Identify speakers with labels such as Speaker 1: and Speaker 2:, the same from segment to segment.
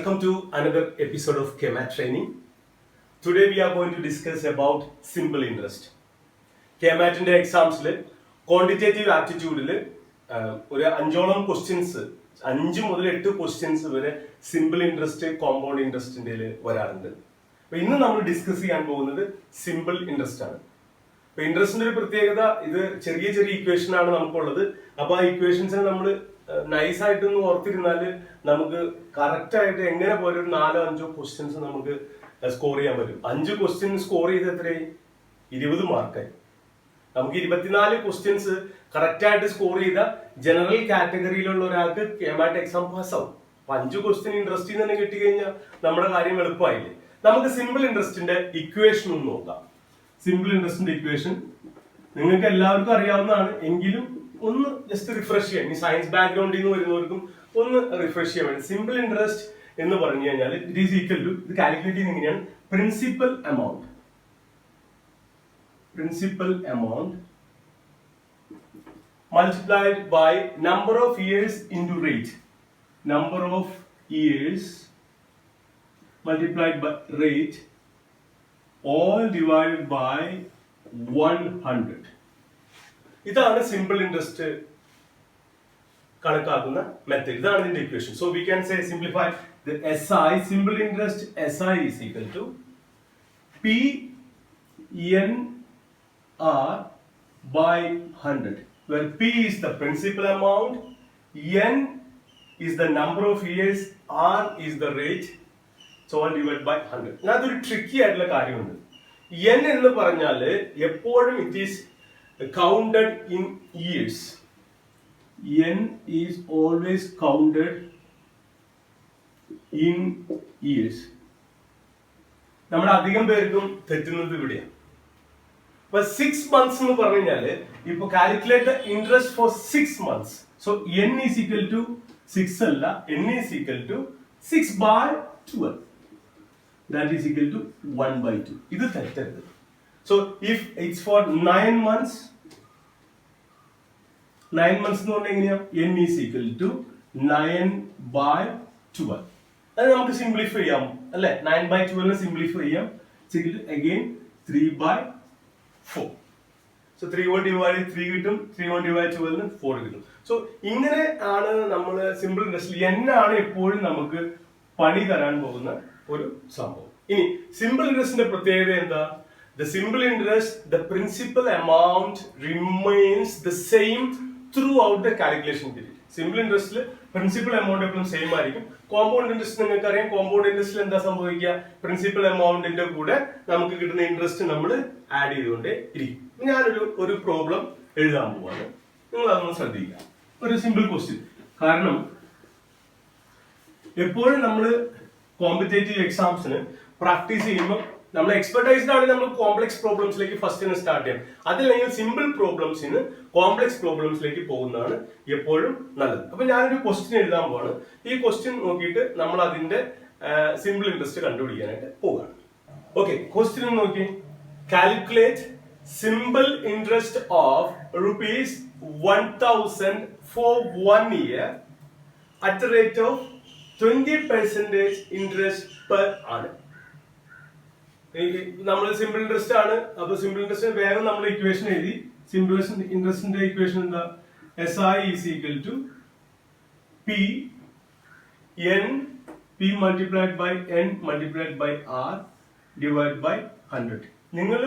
Speaker 1: welcome to another episode of KMAT training. Today we are going to discuss about simple interest. KMATന്റെ എക്സാംസിൽ quantitative ആപ്റ്റിറ്റ്യൂഡിൽ ഒരു 5ഓളം questions 5 മുതൽ 8 ക്വസ്റ്റ്യൻസ് വരെ സിമ്പിൾ ഇൻട്രസ്റ്റ് കോമ്പൗണ്ട് ഇൻട്രസ്റ്റിന്റെ വരാറുണ്ട്. അപ്പൊ ഇന്ന് നമ്മൾ ഡിസ്കസ് ചെയ്യാൻ പോകുന്നത് സിമ്പിൾ ഇൻട്രസ്റ്റ് ആണ്. അപ്പൊ ഇൻട്രസ്റ്റിന്റെ ഒരു പ്രത്യേകത, ഇത് ചെറിയ ചെറിയ ഇക്വേഷൻ ആണ് നമുക്കുള്ളത്. അപ്പൊ ആ ഇക്വേഷൻസിനെ നമ്മൾ നൈസ് ആയിട്ടൊന്ന് ഓർത്തിരുന്നാല് നമുക്ക് കറക്റ്റ് ആയിട്ട് എങ്ങനെ പോലെ ഒരു 4-5 ക്വസ്റ്റ്യൻസ് നമുക്ക് സ്കോർ ചെയ്യാൻ പറ്റും. 5 ക്വസ്റ്റ്യൻ സ്കോർ ചെയ്ത് എത്രയായി? 20 മാർക്കായി. നമുക്ക് 24 ക്വസ്റ്റ്യൻസ് കറക്റ്റ് ആയിട്ട് സ്കോർ ചെയ്ത ജനറൽ കാറ്റഗറിയിലുള്ള ഒരാൾക്ക് KMAT എക്സാം പാസ്സാവും. അപ്പൊ 5 ക്വസ്റ്റ്യൻ ഇൻട്രസ്റ്റിൽ തന്നെ കിട്ടിക്കഴിഞ്ഞാൽ നമ്മുടെ കാര്യം എളുപ്പമായില്ലേ. നമുക്ക് സിമ്പിൾ ഇൻട്രസ്റ്റിന്റെ ഇക്വേഷൻ ഒന്ന് നോക്കാം. സിമ്പിൾ ഇൻട്രസ്റ്റിന്റെ ഇക്വേഷൻ നിങ്ങൾക്ക് എല്ലാവർക്കും അറിയാവുന്നതാണ്, എങ്കിലും ഒന്ന് ജസ്റ്റ് റിഫ്രഷ് ചെയ്യാം. ഈ സയൻസ് ബാക്ക്ഗ്രൗണ്ടിൽ നിന്ന് വരുന്നവർക്കും ഒന്ന് റിഫ്രഷ് ചെയ്യാൻ വേണ്ടി. സിമ്പിൾ ഇൻട്രസ്റ്റ് എന്ന് പറഞ്ഞു കഴിഞ്ഞാൽ ഇറ്റ് ഈസ് ഈക്വൽ ടു, ഇത് കാൽക്കുലേറ്റ് ചെയ്യുന്നത് എങ്ങനെയാണ്? Principal amount multiplied by number of years into rate. Number of years multiplied by rate, all divided by 100. ഇതാണ് സിമ്പിൾ ഇൻട്രസ്റ്റ് കണക്കാക്കുന്ന മെത്തേഡ്. ഇതാണ് ഇതിന്റെ equation. So we can say simplify the SI, simple interest SI is equal to PNR by 100, where P is the principal amount, N is the number of years, R is the rate, so all divided by 100. അതൊരു tricky ആയിട്ടുള്ള കാര്യമുണ്ട്. N എന്ന് പറഞ്ഞാല് എപ്പോഴും it is counted in years. N is always counted in years. നമ്മൾ അധികം പേർക്കും തെറ്റുന്നത് ഇവിടെയാണ്. ഇപ്പൊ 6 months എന്ന് പറഞ്ഞു കഴിഞ്ഞാല് ഇപ്പൊ calculate the interest four 6 months. So N is equal to 6 അല്ല, N is equal to 6/12. That is equal to 1/2. ഇത് തെറ്റരുത്. So if it's for 9 months, 9 months എന്ന് പറഞ്ഞാൽ എങ്ങനെയാ? N is equal to 9/12. അത് നമുക്ക് സിംപ്ലിഫൈ ചെയ്യാം അല്ലെ? 9/12 സിംപ്ലിഫൈ ചെയ്യാം. അഗൈൻ 3/4. So 3 കൊണ്ട് ഡിവൈഡ് 3 കിട്ടും, 3 കൊണ്ട് ഡിവൈഡ് 12 4 കിട്ടും. സോ ഇങ്ങനെ ആണ് നമ്മൾ സിമ്പിൾ ഇൻട്രസ്റ്റ്. N ആണ് എപ്പോഴും നമുക്ക് പണി തരാൻ പോകുന്ന ഒരു സംഭവം. ഇനി സിമ്പിൾ ഇൻട്രസ്റ്റിന്റെ പ്രത്യേകത എന്താ? The simple interest, the principal amount remains the same throughout the calculation period. Simple interest principal amount എപ്പോഴും സെയിം ആയിരിക്കും. കോമ്പൗണ്ട് ഇൻട്രസ്റ്റ് നിങ്ങൾക്ക് അറിയാം. കോമ്പൗണ്ട് ഇൻട്രസ്റ്റിൽ എന്താ സംഭവിക്കുക? പ്രിൻസിപ്പൽ എമൗണ്ടിന്റെ കൂടെ നമുക്ക് കിട്ടുന്ന ഇൻട്രസ്റ്റ് നമ്മൾ ആഡ് ചെയ്തുകൊണ്ടേ ഇരിക്കും. ഞാനൊരു പ്രോബ്ലം എഴുതാൻ പോവാണ്, നിങ്ങൾ അതൊന്ന് ശ്രദ്ധിക്കുക. ഒരു സിമ്പിൾ ക്വസ്റ്റ്യൻ. കാരണം എപ്പോഴും നമ്മൾ കോമ്പറ്റേറ്റീവ് എക്സാംസിന് പ്രാക്ടീസ് ചെയ്യുമ്പോൾ നമ്മൾ എക്സ്പെർട്ടൈസ്ഡ് ആണെങ്കിൽ നമ്മൾ കോംപ്ലക്സ് പ്രോബ്ലംസിലേക്ക് ഫസ്റ്റ് സ്റ്റാർട്ട് ചെയ്യാം. അതല്ലെങ്കിൽ സിമ്പിൾ പ്രോബ്ലംസിന് കോംപ്ലക്സ് പ്രോബ്ലംസിലേക്ക് പോകുന്നതാണ് എപ്പോഴും നല്ലത്. അപ്പൊ ഞാനൊരു ക്വസ്റ്റ്യൻ എഴുതാൻ പോവാണ്. ഈ ക്വസ്റ്റ്യൻ നോക്കിയിട്ട് നമ്മൾ അതിന്റെ സിമ്പിൾ ഇൻട്രസ്റ്റ് കണ്ടുപിടിക്കാനായിട്ട് പോവുകയാണ്. ഓക്കെ, ക്വസ്റ്റ്യൻ നോക്കി. Calculate simple interest of ₹1,000 for 1 year at the rate of 20% interest per annum. നമ്മൾ സിമ്പിൾ ഇൻട്രസ്റ്റ് ആണ്. അപ്പൊ സിമ്പിൾ ഇൻട്രസ്റ്റ് വേഗം നമ്മൾ ഇക്വേഷൻ എഴുതി. സിമ്പിൾ ഇൻട്രസ്റ്റിന്റെ ഇക്വേഷൻ എന്താ? SI is equal to P multiplied by N multiplied by R divided by 100. നിങ്ങൾ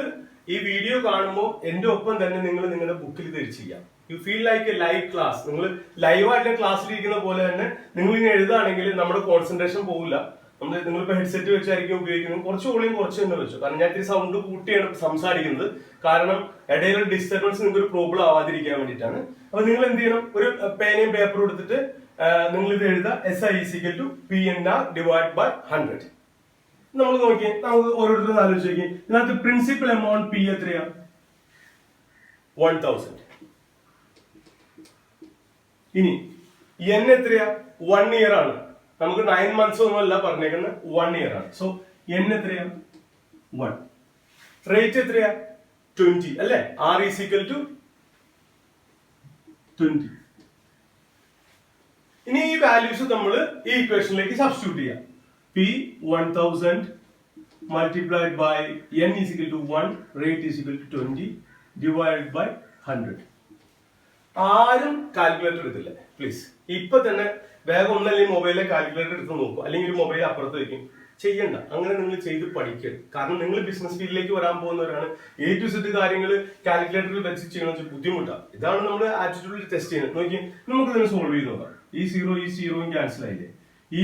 Speaker 1: ഈ video കാണുമ്പോൾ എന്റെ ഒപ്പം തന്നെ നിങ്ങൾ നിങ്ങളുടെ ബുക്കിൽ തിരിച്ചു ചെയ്യാം. You feel like A live class. നിങ്ങൾ ലൈവായിട്ട് ക്ലാസ്സിലിരിക്കുന്ന പോലെ തന്നെ നിങ്ങൾ ഇങ്ങനെ എഴുതുകയാണെങ്കിൽ നമ്മുടെ കോൺസെൻട്രേഷൻ പോകില്ല. നിങ്ങളിപ്പോ ഹെഡ്സെറ്റ് വെച്ചായിരിക്കും ഉപയോഗിക്കുന്നത്. കുറച്ച് വോളിയം കുറച്ച് തന്നെ വെച്ചു. കാരണം ഞാൻ ഇത്തിരി സൗണ്ട് കൂട്ടിയാണ് സംസാരിക്കുന്നത്. കാരണം ഇടയിൽ ഡിസ്റ്റർബൻസ് നിങ്ങൾക്ക് ഒരു പ്രോബ്ലം ആവാതിരിക്കാൻ വേണ്ടിയിട്ടാണ്. അപ്പൊ നിങ്ങൾ എന്ത് ചെയ്യണം? ഒരു പേനയും പേപ്പറും എടുത്തിട്ട് നിങ്ങൾ ഇത് എഴുതുക. SI is equal to PNR divided by 100. നമ്മൾ നോക്കിയേ, നമുക്ക് ഓരോരുത്തരും ആലോചിച്ച് നോക്കിയേ. ഇതിനകത്ത് പ്രിൻസിപ്പൽ എമൗണ്ട് P എത്രയാ? 1000. ഇനി N എത്രയാ? 1 year ആണ്. നമുക്ക് 9 months ഒന്നും അല്ല പറഞ്ഞേക്കുന്നത്, 1 year ആണ്. സോ N എത്രയാ? 1. റേറ്റ് എത്രയാ? 20 അല്ലെ? R is equal to 20. ഇനി ഈ വാല്യൂസ് നമ്മൾ ഈ ഇക്വേഷനിലേക്ക് സബ്സ്റ്റിറ്റ്യൂട്ട് ചെയ്യാം. P 1000 multiplied by n is equal to 1, rate is equal to 20 divided by 100. ആരും കാൽക്കുലേറ്റർ എടുത്തില്ല പ്ലീസ്. ഇപ്പൊ തന്നെ വേഗം ഒന്നല്ലെങ്കിൽ മൊബൈലിലെ കാൽക്കുലേറ്റർ എടുത്ത് നോക്കും, അല്ലെങ്കിൽ ഒരു മൊബൈൽ അപ്പുറത്ത് വെക്കും. ചെയ്യണ്ട, അങ്ങനെ നിങ്ങൾ ചെയ്ത് പഠിക്കരുത്. കാരണം നിങ്ങൾ ബിസിനസ് ഫീൽഡിലേക്ക് വരാൻ പോകുന്നവരാണ്. A to Z കാര്യങ്ങൾ കാൽക്കുലേറ്ററിൽ വെച്ച് ചെയ്യണമെന്ന് ബുദ്ധിമുട്ടാണ്. ഇതാണ് നമ്മൾ ആറ്റിറ്റ്യൂഡിൽ ടെസ്റ്റ് ചെയ്യുന്നത്. നോക്കി നമുക്ക് ഇതിനെ സോൾവ് ചെയ്ത് നോക്കാം. ഈ സീറോയും ക്യാൻസൽ ആയില്ലേ, ഈ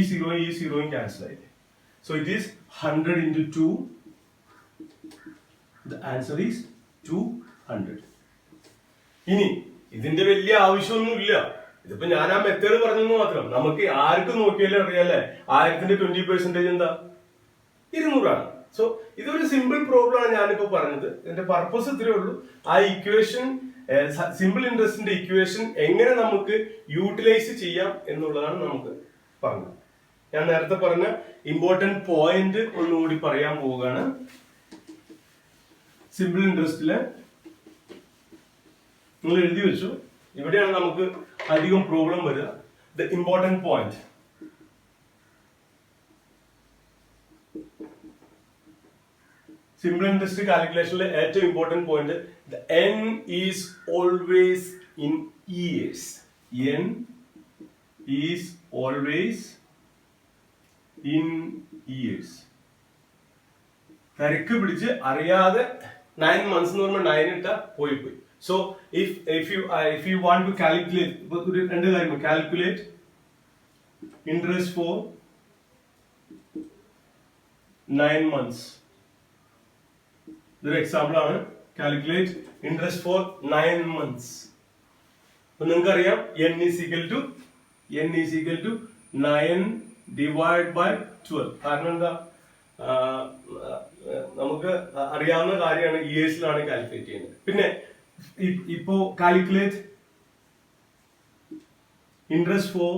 Speaker 1: സീറോയും ക്യാൻസൽ ആയില്ലേ. So it is 100 into 2. The answer is 200. ഇനി ഇതിന്റെ വലിയ ആവശ്യമൊന്നുമില്ല. ഇതിപ്പോ ഞാൻ ആ മെത്തേഡ് പറഞ്ഞെന്ന് മാത്രം. നമുക്ക് ആർക്ക് നോക്കിയാലും അറിയാലേ 1000ന്റെ 20% എന്താ, 200 സോ ഇതൊരു സിമ്പിൾ പ്രോബ്ലം ആണ് ഞാനിപ്പോ പറഞ്ഞത്. ഇതിന്റെ പർപ്പസ് ഇത്രയേ ഉള്ളൂ. ആ ഇക്വേഷൻ, സിമ്പിൾ ഇൻട്രസ്റ്റിന്റെ ഇക്വേഷൻ എങ്ങനെ നമുക്ക് യൂട്ടിലൈസ് ചെയ്യാം എന്നുള്ളതാണ് നമുക്ക് പറഞ്ഞത്. ഞാൻ നേരത്തെ പറഞ്ഞ ഇമ്പോർട്ടന്റ് പോയിന്റ് ഒന്നുകൂടി പറയാൻ പോവുകയാണ്. സിമ്പിൾ ഇൻട്രസ്റ്റില് നിങ്ങൾ എഴുതി വെച്ചു. ഇവിടെയാണ് നമുക്ക് അധികം പ്രോബ്ലം വരിക. The important point, simple interest കാൽക്കുലേഷനിലെ ഏറ്റവും important point, the n is always in years. n is always in years. തിരക്ക് പിടിച്ച് അറിയാതെ 9 months എന്ന് പറയുമ്പോൾ 9 ഇട്ടാ പോയി. So if you want to calculate, രണ്ട് കാര്യം, calculate interest for 9 months. ഇതൊരു എക്സാമ്പിൾ ആണ്. Calculate interest four 9 months. അപ്പൊ നിങ്ങൾക്ക് അറിയാം n is equal to 9 divided by 12. കാരണം എന്താ, നമുക്ക് അറിയാവുന്ന കാര്യമാണ്, ഇയേഴ്സിലാണ് കാൽക്കുലേറ്റ് ചെയ്യുന്നത്. പിന്നെ ഇപ്പോ calculate interest four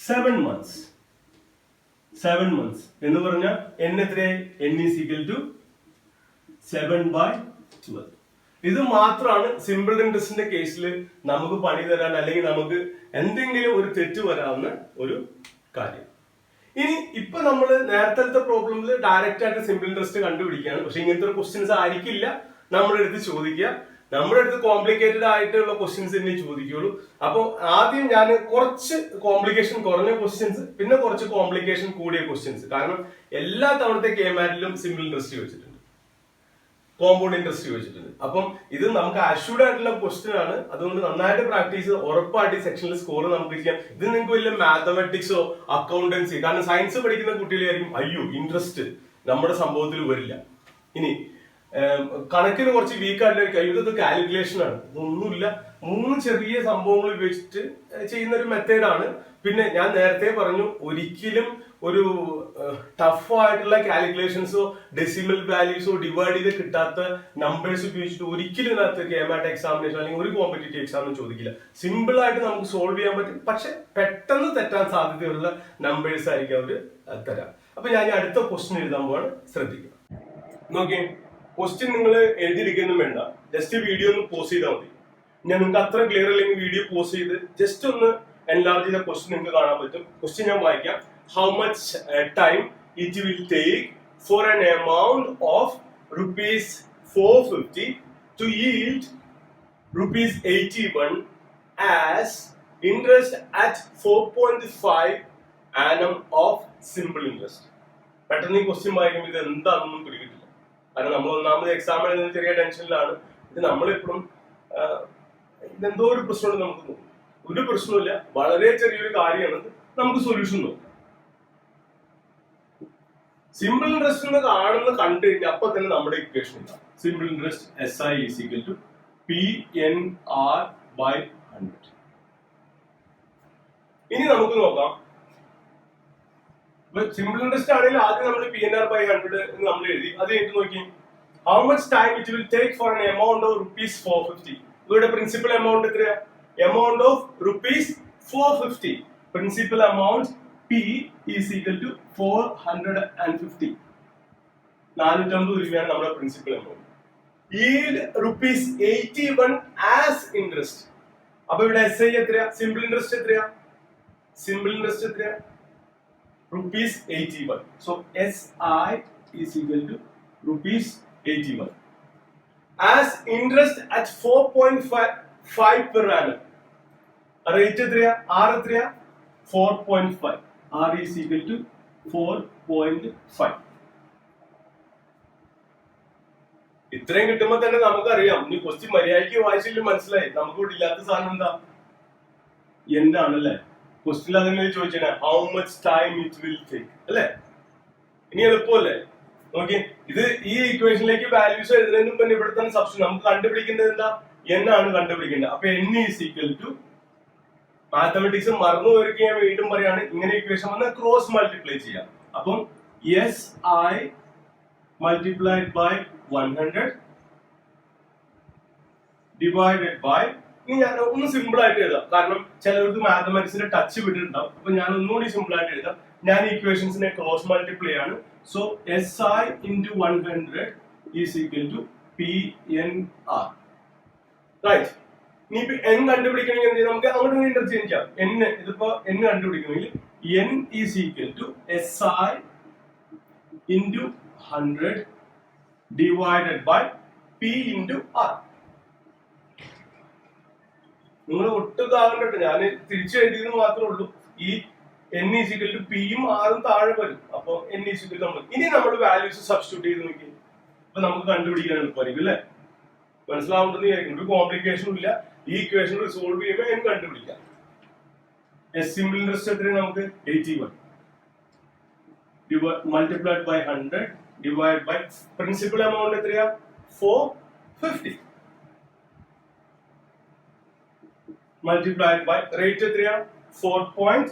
Speaker 1: 7 months. 7 months എന്ന് പറഞ്ഞാൽ n എത്രയായി, n is equal to 7/12. ഇത് മാത്രമാണ് സിമ്പിൾ ഇൻട്രസ്റ്റിന്റെ കേസിൽ നമുക്ക് പണി തരാൻ, അല്ലെങ്കിൽ നമുക്ക് എന്തെങ്കിലും ഒരു തെറ്റ് വരാവുന്ന ഒരു കാര്യം. ഇനി ഇപ്പൊ നമ്മൾ നേരത്തെ പ്രോബ്ലമിൽ ഡയറക്റ്റ് ആയിട്ട് സിമ്പിൾ ഇൻട്രസ്റ്റ് കണ്ടുപിടിക്കുകയാണ്. പക്ഷെ ഇങ്ങനത്തെ ഒരു ക്വസ്റ്റ്യൻസ് ആയിരിക്കില്ല നമ്മുടെ അടുത്ത് ചോദിക്കുക. നമ്മുടെ അടുത്ത് കോംപ്ലിക്കേറ്റഡ് ആയിട്ടുള്ള ക്വസ്റ്റ്യൻസ് തന്നെ ചോദിക്കുള്ളൂ. അപ്പൊ ആദ്യം ഞാൻ കുറച്ച് കോംപ്ലിക്കേഷൻ കുറഞ്ഞ ക്വസ്റ്റ്യൻസ്, പിന്നെ കുറച്ച് കോംപ്ലിക്കേഷൻ കൂടിയ ക്വസ്റ്റ്യൻസ്. കാരണം എല്ലാ തവണത്തെ KMAT-ലും സിമ്പിൾ ഇൻട്രസ്റ്റ് ചോദിച്ചിട്ടുണ്ട്, കോമ്പൗണ്ട് ഇൻട്രസ്റ്റ് ചോദിച്ചിട്ടുണ്ട്. അപ്പം ഇത് നമുക്ക് അഷ്യൂർഡ് ആയിട്ടുള്ള ക്വസ്റ്റ്യൻ ആണ്. അതുകൊണ്ട് നന്നായിട്ട് പ്രാക്ടീസ്, ഉറപ്പായിട്ട് സെക്ഷനിൽ സ്കോർ നമുക്ക് ചെയ്യാം. ഇത് നിങ്ങൾക്ക് വലിയ മാത്തമാറ്റിക്സോ അക്കൗണ്ടൻസി, കാരണം സയൻസ് പഠിക്കുന്ന കുട്ടികളായിരിക്കും അയ്യോ ഇൻട്രസ്റ്റ് നമ്മുടെ സംഭവത്തിൽ വരില്ല. ഇനി കണക്കിന് കുറച്ച് വീക്ക് ആയിട്ടുള്ള ഇതൊക്കെ കാൽക്കുലേഷൻ ആണ്, ഇതൊന്നുമില്ല. 3 ചെറിയ സംഭവങ്ങൾ ഉപയോഗിച്ചിട്ട് ചെയ്യുന്ന ഒരു മെത്തേഡാണ്. പിന്നെ ഞാൻ നേരത്തെ പറഞ്ഞു, ഒരിക്കലും ഒരു ടഫ് ആയിട്ടുള്ള കാൽക്കുലേഷൻസോ ഡെസിമൽ വാല്യൂസോ ഡിവൈഡ് ചെയ്ത് കിട്ടാത്ത നമ്പേഴ്സ് ഉപയോഗിച്ചിട്ട് ഒരിക്കലും ഇതിനകത്ത് KMAT എക്സാമിനേഷൻ അല്ലെങ്കിൽ ഒരു കോമ്പറ്റേറ്റീവ് എക്സാമിനും ചോദിക്കില്ല. സിമ്പിൾ ആയിട്ട് നമുക്ക് സോൾവ് ചെയ്യാൻ പറ്റും, പക്ഷെ പെട്ടെന്ന് തെറ്റാൻ സാധ്യതയുള്ള നമ്പേഴ്സ് ആയിരിക്കും അവർ തരാം. അപ്പൊ ഞാൻ അടുത്ത ക്വസ്റ്റ്യൻ എഴുതാൻ പോവാണ്, ശ്രദ്ധിക്കുക. നോക്കിയേ, ക്വസ്റ്റ്യൻ നിങ്ങൾ എഴുതിയിരിക്കൊന്നും വേണ്ട, ജസ്റ്റ് വീഡിയോ ഒന്ന് പോസ് ചെയ്താൽ മതി. ഞാൻ നിങ്ങൾക്ക് അത്ര ക്ലിയർ അല്ലെങ്കിൽ വീഡിയോ പോസ് ചെയ്ത് ജസ്റ്റ് ഒന്ന് എൻലാർജ് ചെയ്ത ക്വസ്റ്റ്യൻ നിങ്ങൾക്ക് കാണാൻ പറ്റും. ക്വസ്റ്റ്യൻ ഞാൻ വായിക്കാം. How much time it will take for an amount of rupees 450 to yield rupees 81 as interest at 4.5 annum of simple interest. പെട്ടെന്ന് ഈ ക്വസ്റ്റ്യൻ വായിക്കുമ്പോൾ ഇത് എന്താണെന്നും പിടികിട്ടില്ല. കാരണം നമ്മൾ ഒന്നാമത് എക്സാം എഴുതുന്ന ചെറിയ ടെൻഷനിലാണ്. ഇത് നമ്മളെപ്പോഴും ഇതെന്തോ ഒരു പ്രശ്നമുണ്ട് നമുക്ക് തോന്നും. ഒരു പ്രശ്നമില്ല, വളരെ ചെറിയൊരു കാര്യമാണ്, നമുക്ക് സൊല്യൂഷൻ നോക്കാം. സിമ്പിൾ ഇൻട്രസ്റ്റ് എന്ന് കണ്ടു കഴിഞ്ഞാൽ അപ്പൊ തന്നെ നമ്മുടെ ഇക്വേഷൻ ഉണ്ടാവും. Simple interest SI is equal to PNR/100. ഇനി നമുക്ക് നോക്കാം, സിമ്പിൾ ഇൻട്രസ്റ്റ് ആണെങ്കിൽ ആദ്യം നമ്മൾ PNR/100 എന്ന് നമ്മൾ എഴുതി. അത് കഴിഞ്ഞിട്ട് നോക്കി how much time it will take for an amount of rupees 450. ഇവിടെ പ്രിൻസിപ്പൽ എമൗണ്ട് എത്രയാ, amount of rupees 450. Principal amount P is equal to 450. 450 രൂപയാണ് നമ്മുടെ principal amount. yield rupees 81 as interest. അപ്പൊ ഇവിടെ SI എത്രയാ, സിമ്പിൾ ഇൻട്രസ്റ്റ് എത്രയാ, simple interest എത്രയാ? ₹81. So SI is equal to ₹81. As interest at 4.5 per annum. Rate എത്രയാ? R എത്രയാ? 4.5. R is equal to 4.5. ഇത്രയും കിട്ടുമ്പോ തന്നെ നമുക്കറിയാം, ഇനി ക്വസ്റ്റ്യൻ മര്യാദയ്ക്ക് വായിച്ചില്ല മനസ്സിലായി. നമുക്ക് ഇവിടെ ഇല്ലാത്ത സാധനം എന്താ? എന്താണല്ലേ ക്വസ്റ്റ്യൻ അതെങ്ങനെ ചോദിച്ചാൽ how much time it will take അല്ലേ? ഇനി എളുപ്പമല്ലേ? നോക്കി, ഇത് ഈ ഇക്വേഷനിലേക്ക് വാല്യൂസ് എഴുതുന്നതിന് മുമ്പ് ഇവിടെ തന്നെ സബ്സ്റ്റിറ്റ്യൂട്ട് നമുക്ക് കണ്ടുപിടിക്കേണ്ടത് എന്താ? n ആണ് കണ്ടുപിടിക്കേണ്ടത്. അപ്പൊ n is equal to, mathematics മറന്നു പോയിരിക്കും, ഞാൻ വീണ്ടും പറയാണ്, ഇങ്ങനെ ഇക്വേഷൻ വന്ന് ക്രോസ് മൾട്ടിപ്ലൈ ചെയ്യാം. അപ്പം SI multiplied by 100 divided by, ഇനി ഞാൻ ഒന്ന് സിമ്പിൾ ആയിട്ട് എഴുതാം, കാരണം ചിലർക്ക് മാത്തമാറ്റിക്സിന്റെ ടച്ച് വിട്ടിട്ടുണ്ടാവും. അപ്പൊ ഞാൻ ഒന്നുകൂടി സിമ്പിൾ ആയിട്ട് എഴുതാം. ഞാൻ ഇക്വേഷൻസിനെ ക്രോസ് മൾട്ടിപ്ലൈ ആണ്. So SI into 100 is equal to PNR. Right. ഇനി ഇപ്പൊ n കണ്ടുപിടിക്കണമെങ്കിൽ എന്ത് ചെയ്യാം? നമുക്ക് അങ്ങോട്ട് ഇന്റർചേഞ്ച് ചെയ്യാം. ഇതിപ്പോ n കണ്ടുപിടിക്കണമെങ്കിൽ n is equal to SI into 100 divided by P into R. നിങ്ങൾ ഒട്ടും താഴെ, ഞാൻ തിരിച്ചെഴുതിയത് മാത്രമേ ഉള്ളൂ. ഈ n is equal to P യും R ഉം താഴെ വരും. അപ്പൊ n is equal to ഇനി നമ്മൾ വാല്യൂസ് സബ്സ്റ്റിറ്റ്യൂട്ട് ചെയ്ത് നോക്കി, അപ്പൊ നമുക്ക് കണ്ടുപിടിക്കാൻ എളുപ്പമായിരിക്കും അല്ലെ? മനസ്സിലാവുണ്ടെന്ന് വിചാരിക്കും. ഒരു കോംപ്ലിക്കേഷനും ഇല്ല. ഈ ഇക്വേഷൻ റിസോൾവ് ചെയ്യുമ്പോൾ n കണ്ടുപിടിക്കാം. സിമ്പിൾ ഇൻട്രസ്റ്റ് എത്രയാണ് നമുക്ക്? 81 multiplied by 100 divided by principal amount എത്രയാ? 450 multiplied by റേറ്റ് എത്രയാ? 4.5.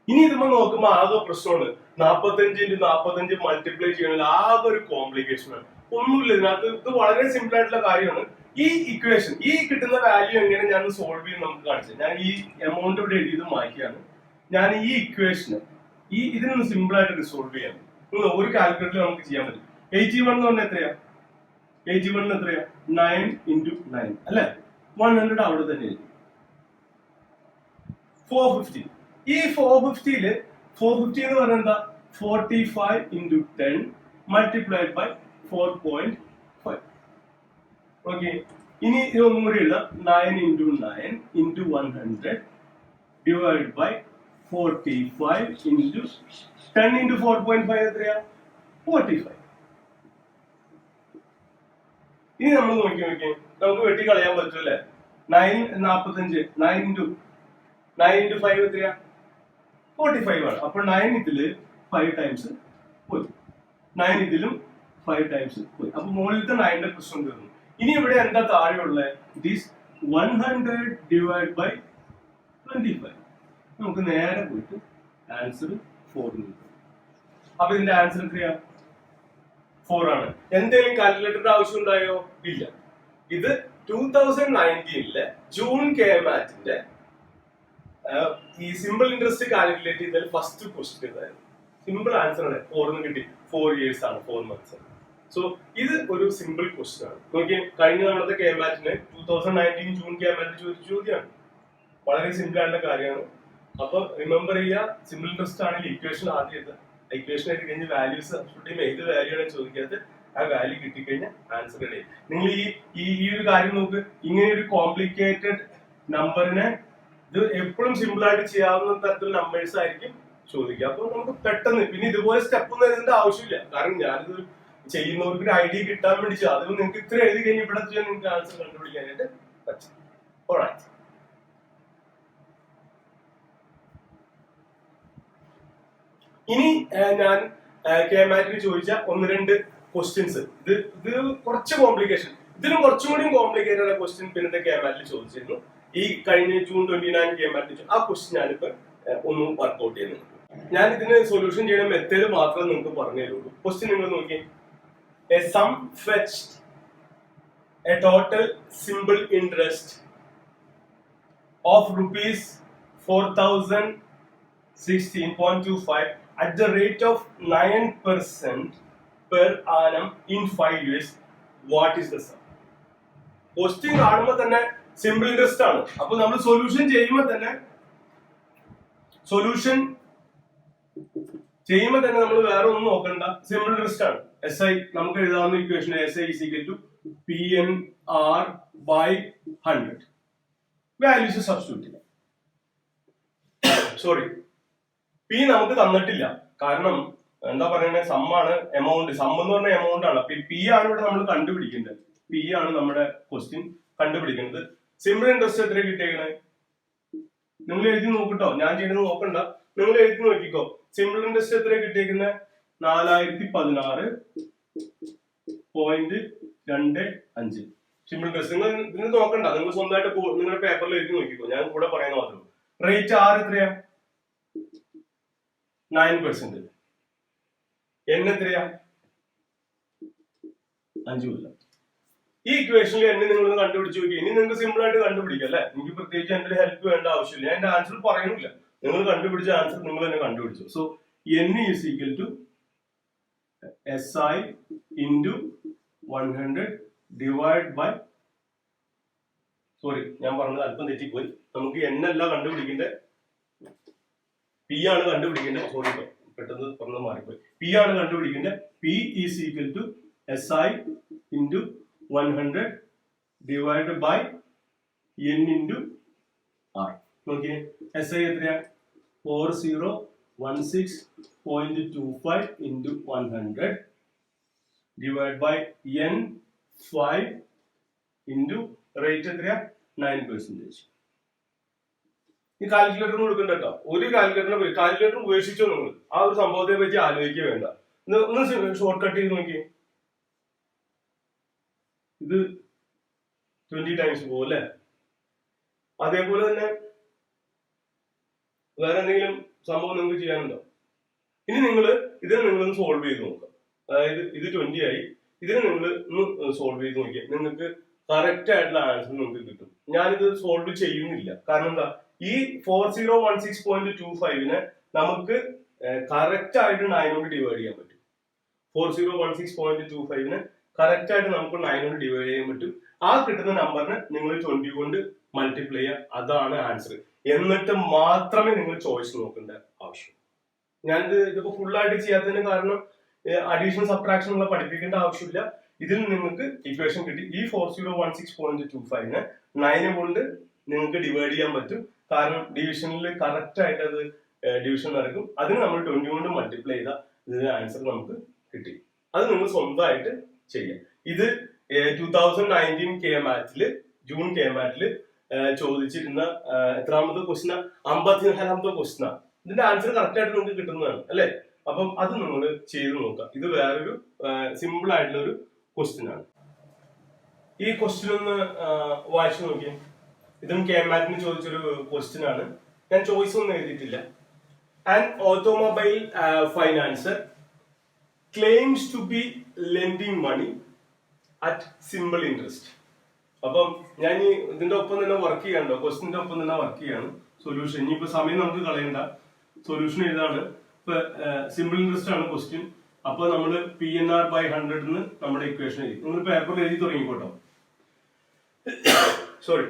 Speaker 1: ഇനി ഇതിപ്പോ നോക്കുമ്പോ ആകെ പ്രശ്നമുണ്ട്. 45 into 45 മൾട്ടിപ്ലൈ ചെയ്യണമെങ്കിൽ ആകെ ഒരു കോംപ്ലിക്കേഷൻ ആണ്. ഒന്നുമില്ല ഇതിനകത്ത്. ഇത് വളരെ സിമ്പിൾ ആയിട്ടുള്ള കാര്യമാണ്. ഈ ഇക്വേഷൻ, ഈ കിട്ടുന്ന വാല്യൂ എങ്ങനെ ഞാൻ സോൾവ് ചെയ്യും നമുക്ക് കാണിച്ചത്. ഞാൻ ഈ എമൗണ്ട് ഇവിടെ എഴുതിയത് മാറ്റിയാണ്. ഞാൻ ഈ ഇക്വേഷന് ഇതിനൊന്ന് സിമ്പിൾ ആയിട്ട് റിസോൾവ് ചെയ്യാം. ഒരു കാൽക്കുലേറ്റർ നമുക്ക് ചെയ്യാൻ പറ്റും. 81 എന്ന് പറഞ്ഞാൽ എത്രയാ? 81 എത്രയാ? 9 into 9 അല്ലെ? 100 അവിടെ തന്നെ എഴുതി. 450. ഈ 450 എന്ന് പറഞ്ഞാൽ എന്താ? 45 into 10 multiplied by 4.5. ഓക്കെ. ഇനി ഇതൊന്നും കൂടി എഴുതാം. 9 into 9 into 100 divided by 45 into 10 into 4.5 എത്രയാ? 45. ഇനി നമ്മൾ നോക്കി നമുക്ക് വെട്ടി കളയാൻ പറ്റും അല്ലെ? 9 into 5 എത്രയാ? 45 ആണ്. അപ്പൊ 9 ഇതില് 5 ടൈംസ് പോയി, 9 ഇതിലും 5 ടൈംസ് പോയി. അപ്പൊ മുകളിലത്തെ 9ന്റെ പ്രശ്നം തീർന്നു. ഇനി ഇവിടെ എന്താ താഴെയുള്ളത്? This 100 divided by 25. നമുക്ക് നേരെ പോയിട്ട് ആൻസർ 4 കിട്ടും. അപ്പൊ ഇതിന്റെ ആൻസർ എത്രയാ? 4 ആണ്. എന്തെങ്കിലും കാൽക്കുലേറ്ററിന്റെ ആവശ്യം ഉണ്ടായോ? ഇല്ല. ഇത് 2019 ജൂൺ KMAT-ന്റെ ഈ സിമ്പിൾ ഇൻട്രസ്റ്റ് കാൽക്കുലേറ്റ് ചെയ്തതിൽ ഫസ്റ്റ് ക്വസ്റ്റ്യൻ ഇതായിരുന്നു. സിമ്പിൾ ആൻസർ ആണ്. 4 കിട്ടി. 4 years ആണ്, 4 months. സോ ഇത് ഒരു സിമ്പിൾ ക്വസ്റ്റ്യൻ ആണ്. നോക്കി, കഴിഞ്ഞ തവണത്തെ KMAT-ന് 2019 ജൂൺ KMAT ചോദിച്ച ചോദ്യമാണ്. വളരെ സിമ്പിൾ ആയിട്ടുള്ള കാര്യമാണ്. അപ്പൊ റിമെമ്പർ ചെയ്യുക, സിമ്പിൾ ഇൻട്രസ്റ്റ് ആണെങ്കിൽ ഇക്വേഷൻ ആദ്യം എഴുതുക. ഇക്വേഷൻ ആയിട്ട് കഴിഞ്ഞ് വാല്യൂസ് സബ്സ്റ്റിറ്റ്യൂട്ട് ചെയ്യുമ്പോൾ ഏത് വാല്യൂ ആണ് ചോദിക്കാത്തത്, ആ വാല്യൂ കിട്ടിക്കഴിഞ്ഞാൽ ആൻസർ റെഡി. നിങ്ങൾ ഈ ഒരു കാര്യം നോക്ക്, ഇങ്ങനെ ഒരു കോംപ്ലിക്കേറ്റഡ് നമ്പറിനെ ഇത് എപ്പോഴും സിമ്പിൾ ആയിട്ട് ചെയ്യാവുന്ന തരത്തിലുള്ള നമ്പേഴ്സ് ആയിരിക്കും ചോദിക്കുക. അപ്പൊ നമുക്ക് പെട്ടെന്ന്, പിന്നെ ഇതുപോലെ സ്റ്റെപ്പ് ഒന്നും എഴുതേണ്ട ആവശ്യമില്ല. കാരണം ഞാനിത് ചെയ്യുന്നവർക്ക് ഒരു ഐഡിയ കിട്ടാൻ വേണ്ടി ചെയ്യും. അത് നിങ്ങൾക്ക് ഇത്ര എഴുതി കഴിഞ്ഞ് ഇവിടെ ചെയ്യാൻ നിങ്ങൾക്ക് ആൻസർ കണ്ടുപിടിക്കാനായിട്ട് പറ്റും. ഓൾറൈറ്റ്. ഇനി ഞാൻ KMAT-ന് ചോദിച്ച 1-2 ക്വസ്റ്റ്യൻസ്, ഇത് കുറച്ച് കോംപ്ലിക്കേഷൻ, ഇതിനും കുറച്ചും കൂടി കോംപ്ലിക്കേറ്റഡ് ആയ ക്വസ്റ്റ്യൻ പിന്നത്തെ KMAT-ൽ ചോദിച്ചിരുന്നു. ഈ കഴിഞ്ഞ ജൂൺ 29 KMAT-ൽ ആ ക്വസ്റ്റ്യൻ ഞാനിപ്പോ ഒന്ന് വർക്ക്ഔട്ട് ചെയ്യുന്നുണ്ട്. ഞാൻ ഇതിന് സൊല്യൂഷൻ ചെയ്യുന്ന മെത്തേഡ് മാത്രമേ നിങ്ങൾക്ക് പറഞ്ഞു തരുള്ളൂ. ക്വസ്റ്റ്യൻ നിങ്ങൾ നോക്കി. A sum fetched a total simple interest of ₹4,016.25 at the rate of 9% per annum in 5 years. What is the sum? Question കാണുമ്പോൾ തന്നെ സിമ്പിൾ ഇൻട്രസ്റ്റ് ആണ്. അപ്പൊ നമ്മൾ സൊല്യൂഷൻ ചെയ്യുമ്പോൾ തന്നെ നമ്മൾ വേറെ ഒന്നും നോക്കണ്ട, സിമ്പിൾ ഇൻട്രസ്റ്റ് ആണ്. എസ് ഐ നമുക്ക് എഴുതാവുന്ന equation S I is equal to P N R by 100. Values substitute ചെയ്യാം. സോറി, പി നമുക്ക് തന്നിട്ടില്ല, കാരണം എന്താ പറയുന്നത്, സമ്മാണ് എമൗണ്ട്. സം എന്ന് പറഞ്ഞ എമൗണ്ട് ആണ്. പി ആണ് ഇവിടെ നമ്മൾ കണ്ടുപിടിക്കേണ്ടത്. പി ആണ് നമ്മുടെ ക്വസ്റ്റ്യൻ കണ്ടുപിടിക്കുന്നത്. സിമ്പിൾ ഇൻട്രസ്റ്റ് എത്ര കിട്ടിയേക്കണേ നിങ്ങൾ എഴുതി നോക്കിട്ടോ, ഞാൻ ചെയ്യുന്നത് നോക്കണ്ട, നിങ്ങൾ എഴുതി നോക്കിക്കോ. സിമ്പിൾ ഇൻട്രസ്റ്റ് എത്ര കിട്ടിയേക്കുന്നത് 4016.25. സിമ്പിൾ ഇൻട്രസ്റ്റ് നിങ്ങൾ ഇതിന് നോക്കണ്ട, നിങ്ങൾ സ്വന്തമായിട്ട് നിങ്ങളുടെ പേപ്പറിൽ എഴുതി നോക്കിക്കോ, ഞാൻ കൂടെ പറയുന്ന മാത്രം. റേറ്റ് ആർ എത്രയാ 9%. എൻ എത്രയാ 5 കൊല്ലം. ഈ ഇക്വേഷനിൽ എന്നെ നിങ്ങൾ കണ്ടുപിടിച്ച് നോക്കി. ഇനി നിങ്ങൾക്ക് സിമ്പിൾ ആയിട്ട് കണ്ടുപിടിക്കാം അല്ലെ, എനിക്ക് പ്രത്യേകിച്ച് എന്റെ ഹെൽപ്പ് വേണ്ട ആവശ്യമില്ല, ഞാൻ എന്റെ ആൻസർ പറയുന്നില്ല, നിങ്ങൾ കണ്ടുപിടിച്ച ആൻസർ നിങ്ങൾ തന്നെ കണ്ടുപിടിച്ചു. So n is equal to S I into 100 divide by, sorry ഞാൻ പറഞ്ഞത് അല്പം തെറ്റിപ്പോയി. നമുക്ക് എൻ അല്ല കണ്ടുപിടിക്കേണ്ടത്, പി ആണ് കണ്ടുപിടിക്കേണ്ടത്. സോറി പെട്ടെന്ന് പറഞ്ഞത് മാറിപ്പോയി. പി ആണ് കണ്ടുപിടിക്കേണ്ടത്. P is equal to S I into 100 divide by n into R. നോക്കിയേ, എസ് ഐ എത്രയാ 4016.25 into 100 divide by n 5 into rate എത്രയാ 9%. ഈ കാൽക്കുലേറ്റർ കൊടുക്കണ്ട കേട്ടോ, ഒരു കാൽക്കുലേറ്റർ ഉപേക്ഷിച്ചോ നിങ്ങൾ, ആ ഒരു സംഭവത്തെ പറ്റി ആലോചിക്കുക വേണ്ട. ഒന്ന് ഷോർട്ട് കട്ട് ചെയ്ത് നോക്കിയേ, ഇത് 20 ടൈംസ് പോകും അല്ലെ. അതേപോലെ തന്നെ വേറെ എന്തെങ്കിലും സംഭവം നിങ്ങൾക്ക് ചെയ്യാനുണ്ടോ? ഇനി ഇതിനെ നിങ്ങളൊന്ന് സോൾവ് ചെയ്ത് നോക്കാം. അതായത് ഇത് 20 ആയി, ഇതിനെ നിങ്ങൾ ഒന്ന് സോൾവ് ചെയ്ത് നോക്കിയാൽ നിങ്ങൾക്ക് കറക്റ്റ് ആയിട്ടുള്ള ആൻസർ നിങ്ങൾക്ക് കിട്ടും. ഞാനിത് സോൾവ് ചെയ്യുന്നില്ല, കാരണം എന്താ, ഈ 4016.25 നമുക്ക് കറക്റ്റ് ആയിട്ട് 9 കൊണ്ട് ഡിവൈഡ് ചെയ്യാൻ പറ്റും. 4016.25 കറക്റ്റ് ആയിട്ട് നമുക്ക് 9 കൊണ്ട് ഡിവൈഡ് ചെയ്യാൻ പറ്റും. ആ കിട്ടുന്ന നമ്പറിന് നിങ്ങൾ 20 കൊണ്ട് മൾട്ടിപ്ലൈ ചെയ്യുക, അതാണ് ആൻസർ. എന്നിട്ട് മാത്രമേ നിങ്ങൾ ചോയ്സ് നോക്കേണ്ട ആവശ്യം. ഇതിപ്പോ ഫുൾ ആയിട്ട് ചെയ്യാത്തതിന് കാരണം അഡീഷണൽ സബ്ട്രാക്ഷൻ ഉള്ള പഠിപ്പിക്കേണ്ട ആവശ്യമില്ല. ഇതിൽ നിങ്ങൾക്ക് ഇക്വേഷൻ കിട്ടി. ഈ 4016.25 9 കൊണ്ട് നിങ്ങൾക്ക് ഡിവൈഡ് ചെയ്യാൻ പറ്റും, കാരണം ഡിവിഷനിൽ കറക്റ്റ് ആയിട്ട് അത് ഡിവിഷൻ നടക്കും. അതിന് നമ്മൾ 20 കൊണ്ട് മൾട്ടിപ്ലൈ ചെയ്താൽ ഇതിന്റെ ആൻസർ നമുക്ക് കിട്ടി. അത് നിങ്ങൾ സ്വന്തമായിട്ട് ചെയ്യാം. ഇത് 2019 ജൂൺ കെ മാറ്റില് ചോദിച്ചിരുന്ന എത്രാമത്തെ ക്വസ്റ്റ്യൻ, 54ാമത്തെ ക്വസ്റ്റ്യൻ. ഇതിന്റെ ആൻസർ കറക്റ്റ് ആയിട്ട് നിങ്ങൾക്ക് കിട്ടുന്നതാണ് അല്ലെ. അപ്പം അത് നിങ്ങൾ ചെയ്ത് നോക്കാം. ഇത് വേറൊരു സിമ്പിൾ ആയിട്ടുള്ള ഒരു ക്വസ്റ്റ്യൻ ആണ്. ഈ ക്വസ്റ്റ്യൻ ഒന്ന് വായിച്ചു നോക്കി. ഇതും കെ മാറ്റിന് ചോദിച്ചൊരു ക്വസ്റ്റ്യൻ ആണ്. ഞാൻ ചോയ്സ് ഒന്നും എഴുതിയിട്ടില്ല. An automobile financer claims to be lending money at simple interest. അപ്പം ഞാൻ ഇതിന്റെ ഒപ്പം തന്നെ വർക്ക് ചെയ്യാണ്ടോ, ക്വസ്റ്റിന്റെ ഒപ്പം തന്നെ വർക്ക് ചെയ്യാണ്. സൊല്യൂഷൻ ഇനിയിപ്പോ സമയം നമുക്ക് കളയണ്ട, സൊല്യൂഷൻ എഴുതാണ്. ഇപ്പൊ സിമ്പിൾ ഇൻട്രസ്റ്റ് ആണ് ക്വസ്റ്റ്യൻ. അപ്പൊ നമ്മള് PNR by 100 നമ്മുടെ ഇക്വേഷൻ എഴുതി. നിങ്ങൾ പേപ്പറിൽ എഴുതി തുടങ്ങിക്കോട്ടോ, സോറി.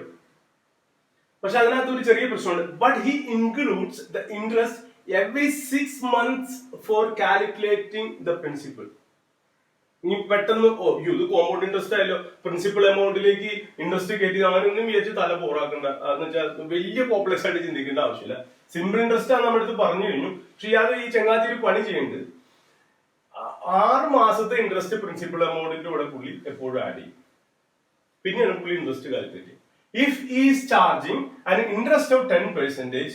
Speaker 1: പക്ഷെ അതിനകത്ത് ഒരു ചെറിയ പ്രശ്നമുണ്ട്. But he includes the interest every 6 months for calculating the principal. ഇനി പെട്ടെന്ന് ഇത് കോമ്പൗണ്ട് ഇൻട്രസ്റ്റ് ആയല്ലോ, പ്രിൻസിപ്പൽ എമൗണ്ടിലേക്ക് ഇൻട്രസ്റ്റ് കയറ്റി അങ്ങനെയൊന്നും വിചാരിച്ച് തല പോറാക്കണ്ട. എന്ന് വെച്ചാൽ വലിയ കോംപ്ലക്സ് ആയിട്ട് ചിന്തിക്കേണ്ട ആവശ്യമില്ല. സിമ്പിൾ ഇൻട്രസ്റ്റ് ആണ് നമ്മുടെ അടുത്ത് പറഞ്ഞു കഴിഞ്ഞു. പക്ഷെ ഇയാൾ ഈ ചങ്ങാതി ഒരു പണി ചെയ്യുന്നത് 6 മാസത്തെ ഇൻട്രസ്റ്റ് പ്രിൻസിപ്പൽ എമൗണ്ടിന്റെ കൂടെ പുള്ളി എപ്പോഴും ആഡ് ചെയ്യും. പിന്നെയാണ് പുള്ളി ഇൻട്രസ്റ്റ് കാൽക്കുലേറ്റ് ചെയ്യും. If is charging an interest of 10%,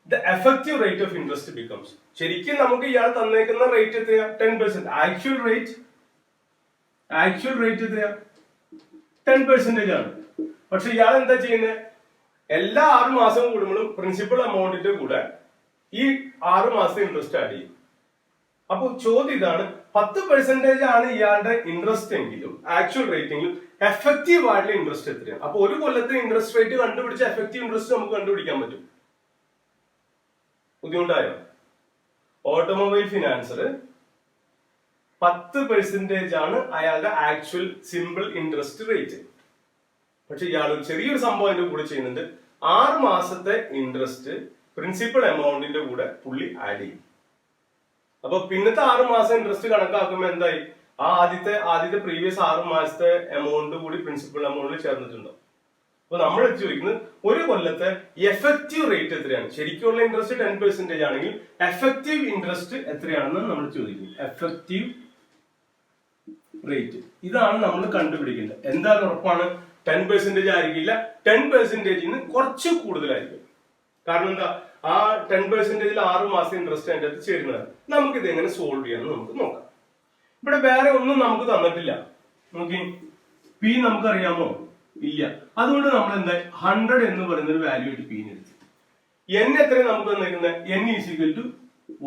Speaker 1: the effective rate of interest becomes. ശരിക്കും നമുക്ക് ഇയാൾ തന്നേക്കുന്ന റേറ്റ് എത്രയാ 10%. ആക്ച്വൽ റേറ്റ് എത്രയാ 10% ആണ്. പക്ഷെ ഇയാൾ എന്താ ചെയ്യുന്നത്, എല്ലാ 6 മാസം കൂടുമ്പോഴും പ്രിൻസിപ്പൽ എമൗണ്ടിന്റെ കൂടെ ഈ 6 മാസത്തെ ഇൻട്രസ്റ്റ് ആഡ് ചെയ്യും. അപ്പൊ ചോദ്യം ഇതാണ്, 10% ആണ് ഇയാളുടെ ഇൻട്രസ്റ്റ് എങ്കിലും ആക്ച്വൽ റേറ്റ് എങ്കിലും എഫക്റ്റീവ് ആയിട്ടുള്ള ഇൻട്രസ്റ്റ് എത്രയാണ്. അപ്പൊ ഒരു കൊല്ലത്തെ ഇൻട്രസ്റ്റ് റേറ്റ് കണ്ടുപിടിച്ച എഫക്റ്റീവ് ഇൻട്രസ്റ്റ് നമുക്ക് കണ്ടുപിടിക്കാൻ പറ്റും. ബുദ്ധിമുട്ടായോ? ഓട്ടോമൊബൈൽ ഫിനാൻസർ 10% ആണ് അയാളുടെ ആക്ച്വൽ സിമ്പിൾ ഇൻട്രസ്റ്റ് റേറ്റ്. പക്ഷെ ഇയാൾ ചെറിയൊരു സംഭവം അതിന്റെ കൂടെ ചെയ്യുന്നുണ്ട്. 6 മാസത്തെ ഇൻട്രസ്റ്റ് പ്രിൻസിപ്പൽ എമൗണ്ടിന്റെ കൂടെ പുള്ളി ആഡ് ചെയ്യും. അപ്പൊ പിന്നത്തെ 6 മാസം ഇൻട്രസ്റ്റ് കണക്കാക്കുമ്പോൾ എന്തായി, ആ ആദ്യത്തെ പ്രീവിയസ് 6 മാസത്തെ എമൗണ്ട് കൂടി പ്രിൻസിപ്പൽ എമൗണ്ടിൽ ചേർന്നിട്ടുണ്ടോ. അപ്പൊ നമ്മൾ ചോദിക്കുന്നത് ഒരു കൊല്ലത്തെ എഫക്റ്റീവ് റേറ്റ് എത്രയാണ്. ശരിക്കുള്ള ഇൻട്രസ്റ്റ് 10% ആണെങ്കിൽ എഫക്റ്റീവ് ഇൻട്രസ്റ്റ് എത്രയാണെന്ന് നമ്മൾ ചോദിക്കും. എഫക്റ്റീവ് റേറ്റ് ഇതാണ് നമ്മൾ കണ്ടുപിടിക്കേണ്ടത്. എന്തായാലും ഉറപ്പാണ് 10% ആയിരിക്കില്ല, 10%ന് കുറച്ച് കൂടുതലായിരിക്കും. കാരണം എന്താ, ആ 10%-ൽ 6 മാസം ഇൻട്രസ്റ്റ് അതിൻ്റെ അകത്ത് ചേരുന്നതാണ്. നമുക്ക് ഇത് എങ്ങനെ സോൾവ് ചെയ്യാമെന്ന് നമുക്ക് നോക്കാം. ഇവിടെ വേറെ ഒന്നും നമുക്ക് തന്നിട്ടില്ല. നോക്കി, പി നമുക്കറിയാമോ? ഇല്ല. അതുകൊണ്ട് നമ്മൾ എന്താ 100 എന്ന് പറയുന്ന ഒരു വാല്യൂ ആയിട്ട് പീന് എടുത്തു. എൻ എത്രയും നമുക്ക് തന്നിരിക്കുന്നത് n =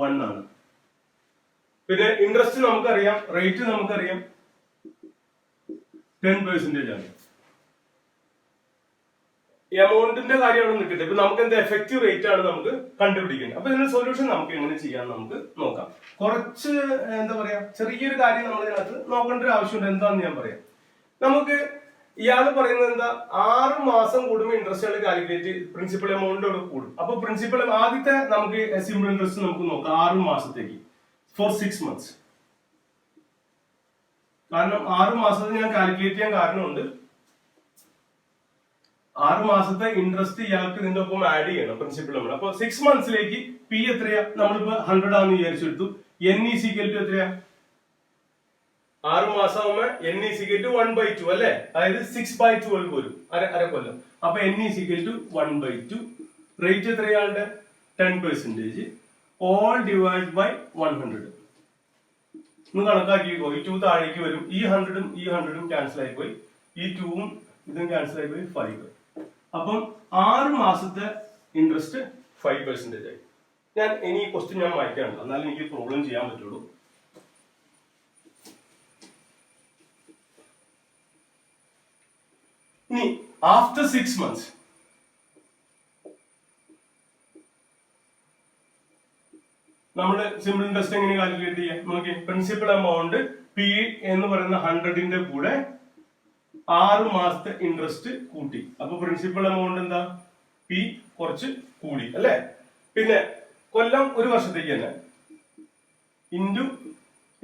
Speaker 1: 1 ആണ്. പിന്നെ ഇൻട്രസ്റ്റ് നമുക്കറിയാം, റേറ്റ് നമുക്കറിയാം 10% ആണ്. എമൗണ്ടിന്റെ കാര്യമാണ് നിൽക്കട്ടെ. ഇപ്പൊ നമുക്ക് എന്താ എഫക്റ്റീവ് റേറ്റ് ആണ് നമുക്ക് കണ്ടുപിടിക്കുന്നത്. അപ്പൊ ഇതിന്റെ സൊല്യൂഷൻ നമുക്ക് എങ്ങനെ ചെയ്യാൻ നമുക്ക് നോക്കാം. കുറച്ച് എന്താ പറയാ, ചെറിയൊരു കാര്യം നമ്മൾ ഇതിനകത്ത് നോക്കേണ്ട ഒരു ആവശ്യമുണ്ട്. എന്താന്ന് ഞാൻ പറയാം. നമുക്ക് ഇയാൾ പറയുന്നത് എന്താ, 6 മാസം കൂടുമ്പോൾ ഇൻട്രസ്റ്റ് കാൽക്കുലേറ്റ് പ്രിൻസിപ്പൽ എമൗണ്ടോട് കൂടും. അപ്പൊ പ്രിൻസിപ്പൽ ആദ്യത്തെ നമുക്ക് സിമ്പിൾ ഇൻട്രസ്റ്റ് നമുക്ക് നോക്കാം 6 മാസത്തേക്ക് ഫോർ 6 months. കാരണം 6 മാസത്തെ ഞാൻ കാൽക്കുലേറ്റ് ചെയ്യാൻ കാരണമുണ്ട്. 6 മാസത്തെ ഇൻട്രസ്റ്റ് ഇയാൾക്ക് ഇതിന്റെ ഒപ്പം ആഡ് ചെയ്യണം പ്രിൻസിപ്പൽ എമൗണ്ട്. അപ്പൊ 6 monthsലേക്ക് പി എത്രയാ, നമ്മളിപ്പോ 100 ആണെന്ന് വിചാരിച്ചെടുത്തു. n = എത്രയാ, 6 മാസം ആവുമ്പോ n = 1/2 അല്ലെ, അതായത് 6/12 വരും, അര കൊല്ലം. അപ്പൊ n = 1/2. റേറ്റ് എത്രയാളുടെ 10%, all divided by 100. ഒന്ന് കണക്കാക്കിക്കോ. ഈ 2 താഴേക്ക് വരും, ഈ 100ഉം ഈ 100ഉം ക്യാൻസൽ ആയി പോയി, ഈ 2ഉം ഇതും ക്യാൻസൽ ആയി പോയി, 5. അപ്പം 6 മാസത്തെ ഇൻട്രസ്റ്റ് 5% ആയി. ഞാൻ ഇനി ഈ ക്വസ്റ്റ്യൻ ഞാൻ വായിക്കാനുണ്ട്, എന്നാലും എനിക്ക് പ്രോബ്ലം ചെയ്യാൻ പറ്റുള്ളൂ. ഇനി ആഫ്റ്റർ 6 months നമ്മൾ സിമ്പിൾ ഇൻട്രസ്റ്റ് എങ്ങനെ കാൽക്കുലേറ്റ് ചെയ്യാം നോക്കി. പ്രിൻസിപ്പൽ എമൗണ്ട് പി എന്ന് പറയുന്ന 100ന്റെ കൂടെ 6 മാസത്തെ ഇൻട്രസ്റ്റ് കൂട്ടി. അപ്പൊ പ്രിൻസിപ്പൽ എമൗണ്ട് എന്താ, പി കുറച്ച് കൂടി അല്ലെ. പിന്നെ കൊല്ലം ഒരു വർഷത്തേക്ക് തന്നെ into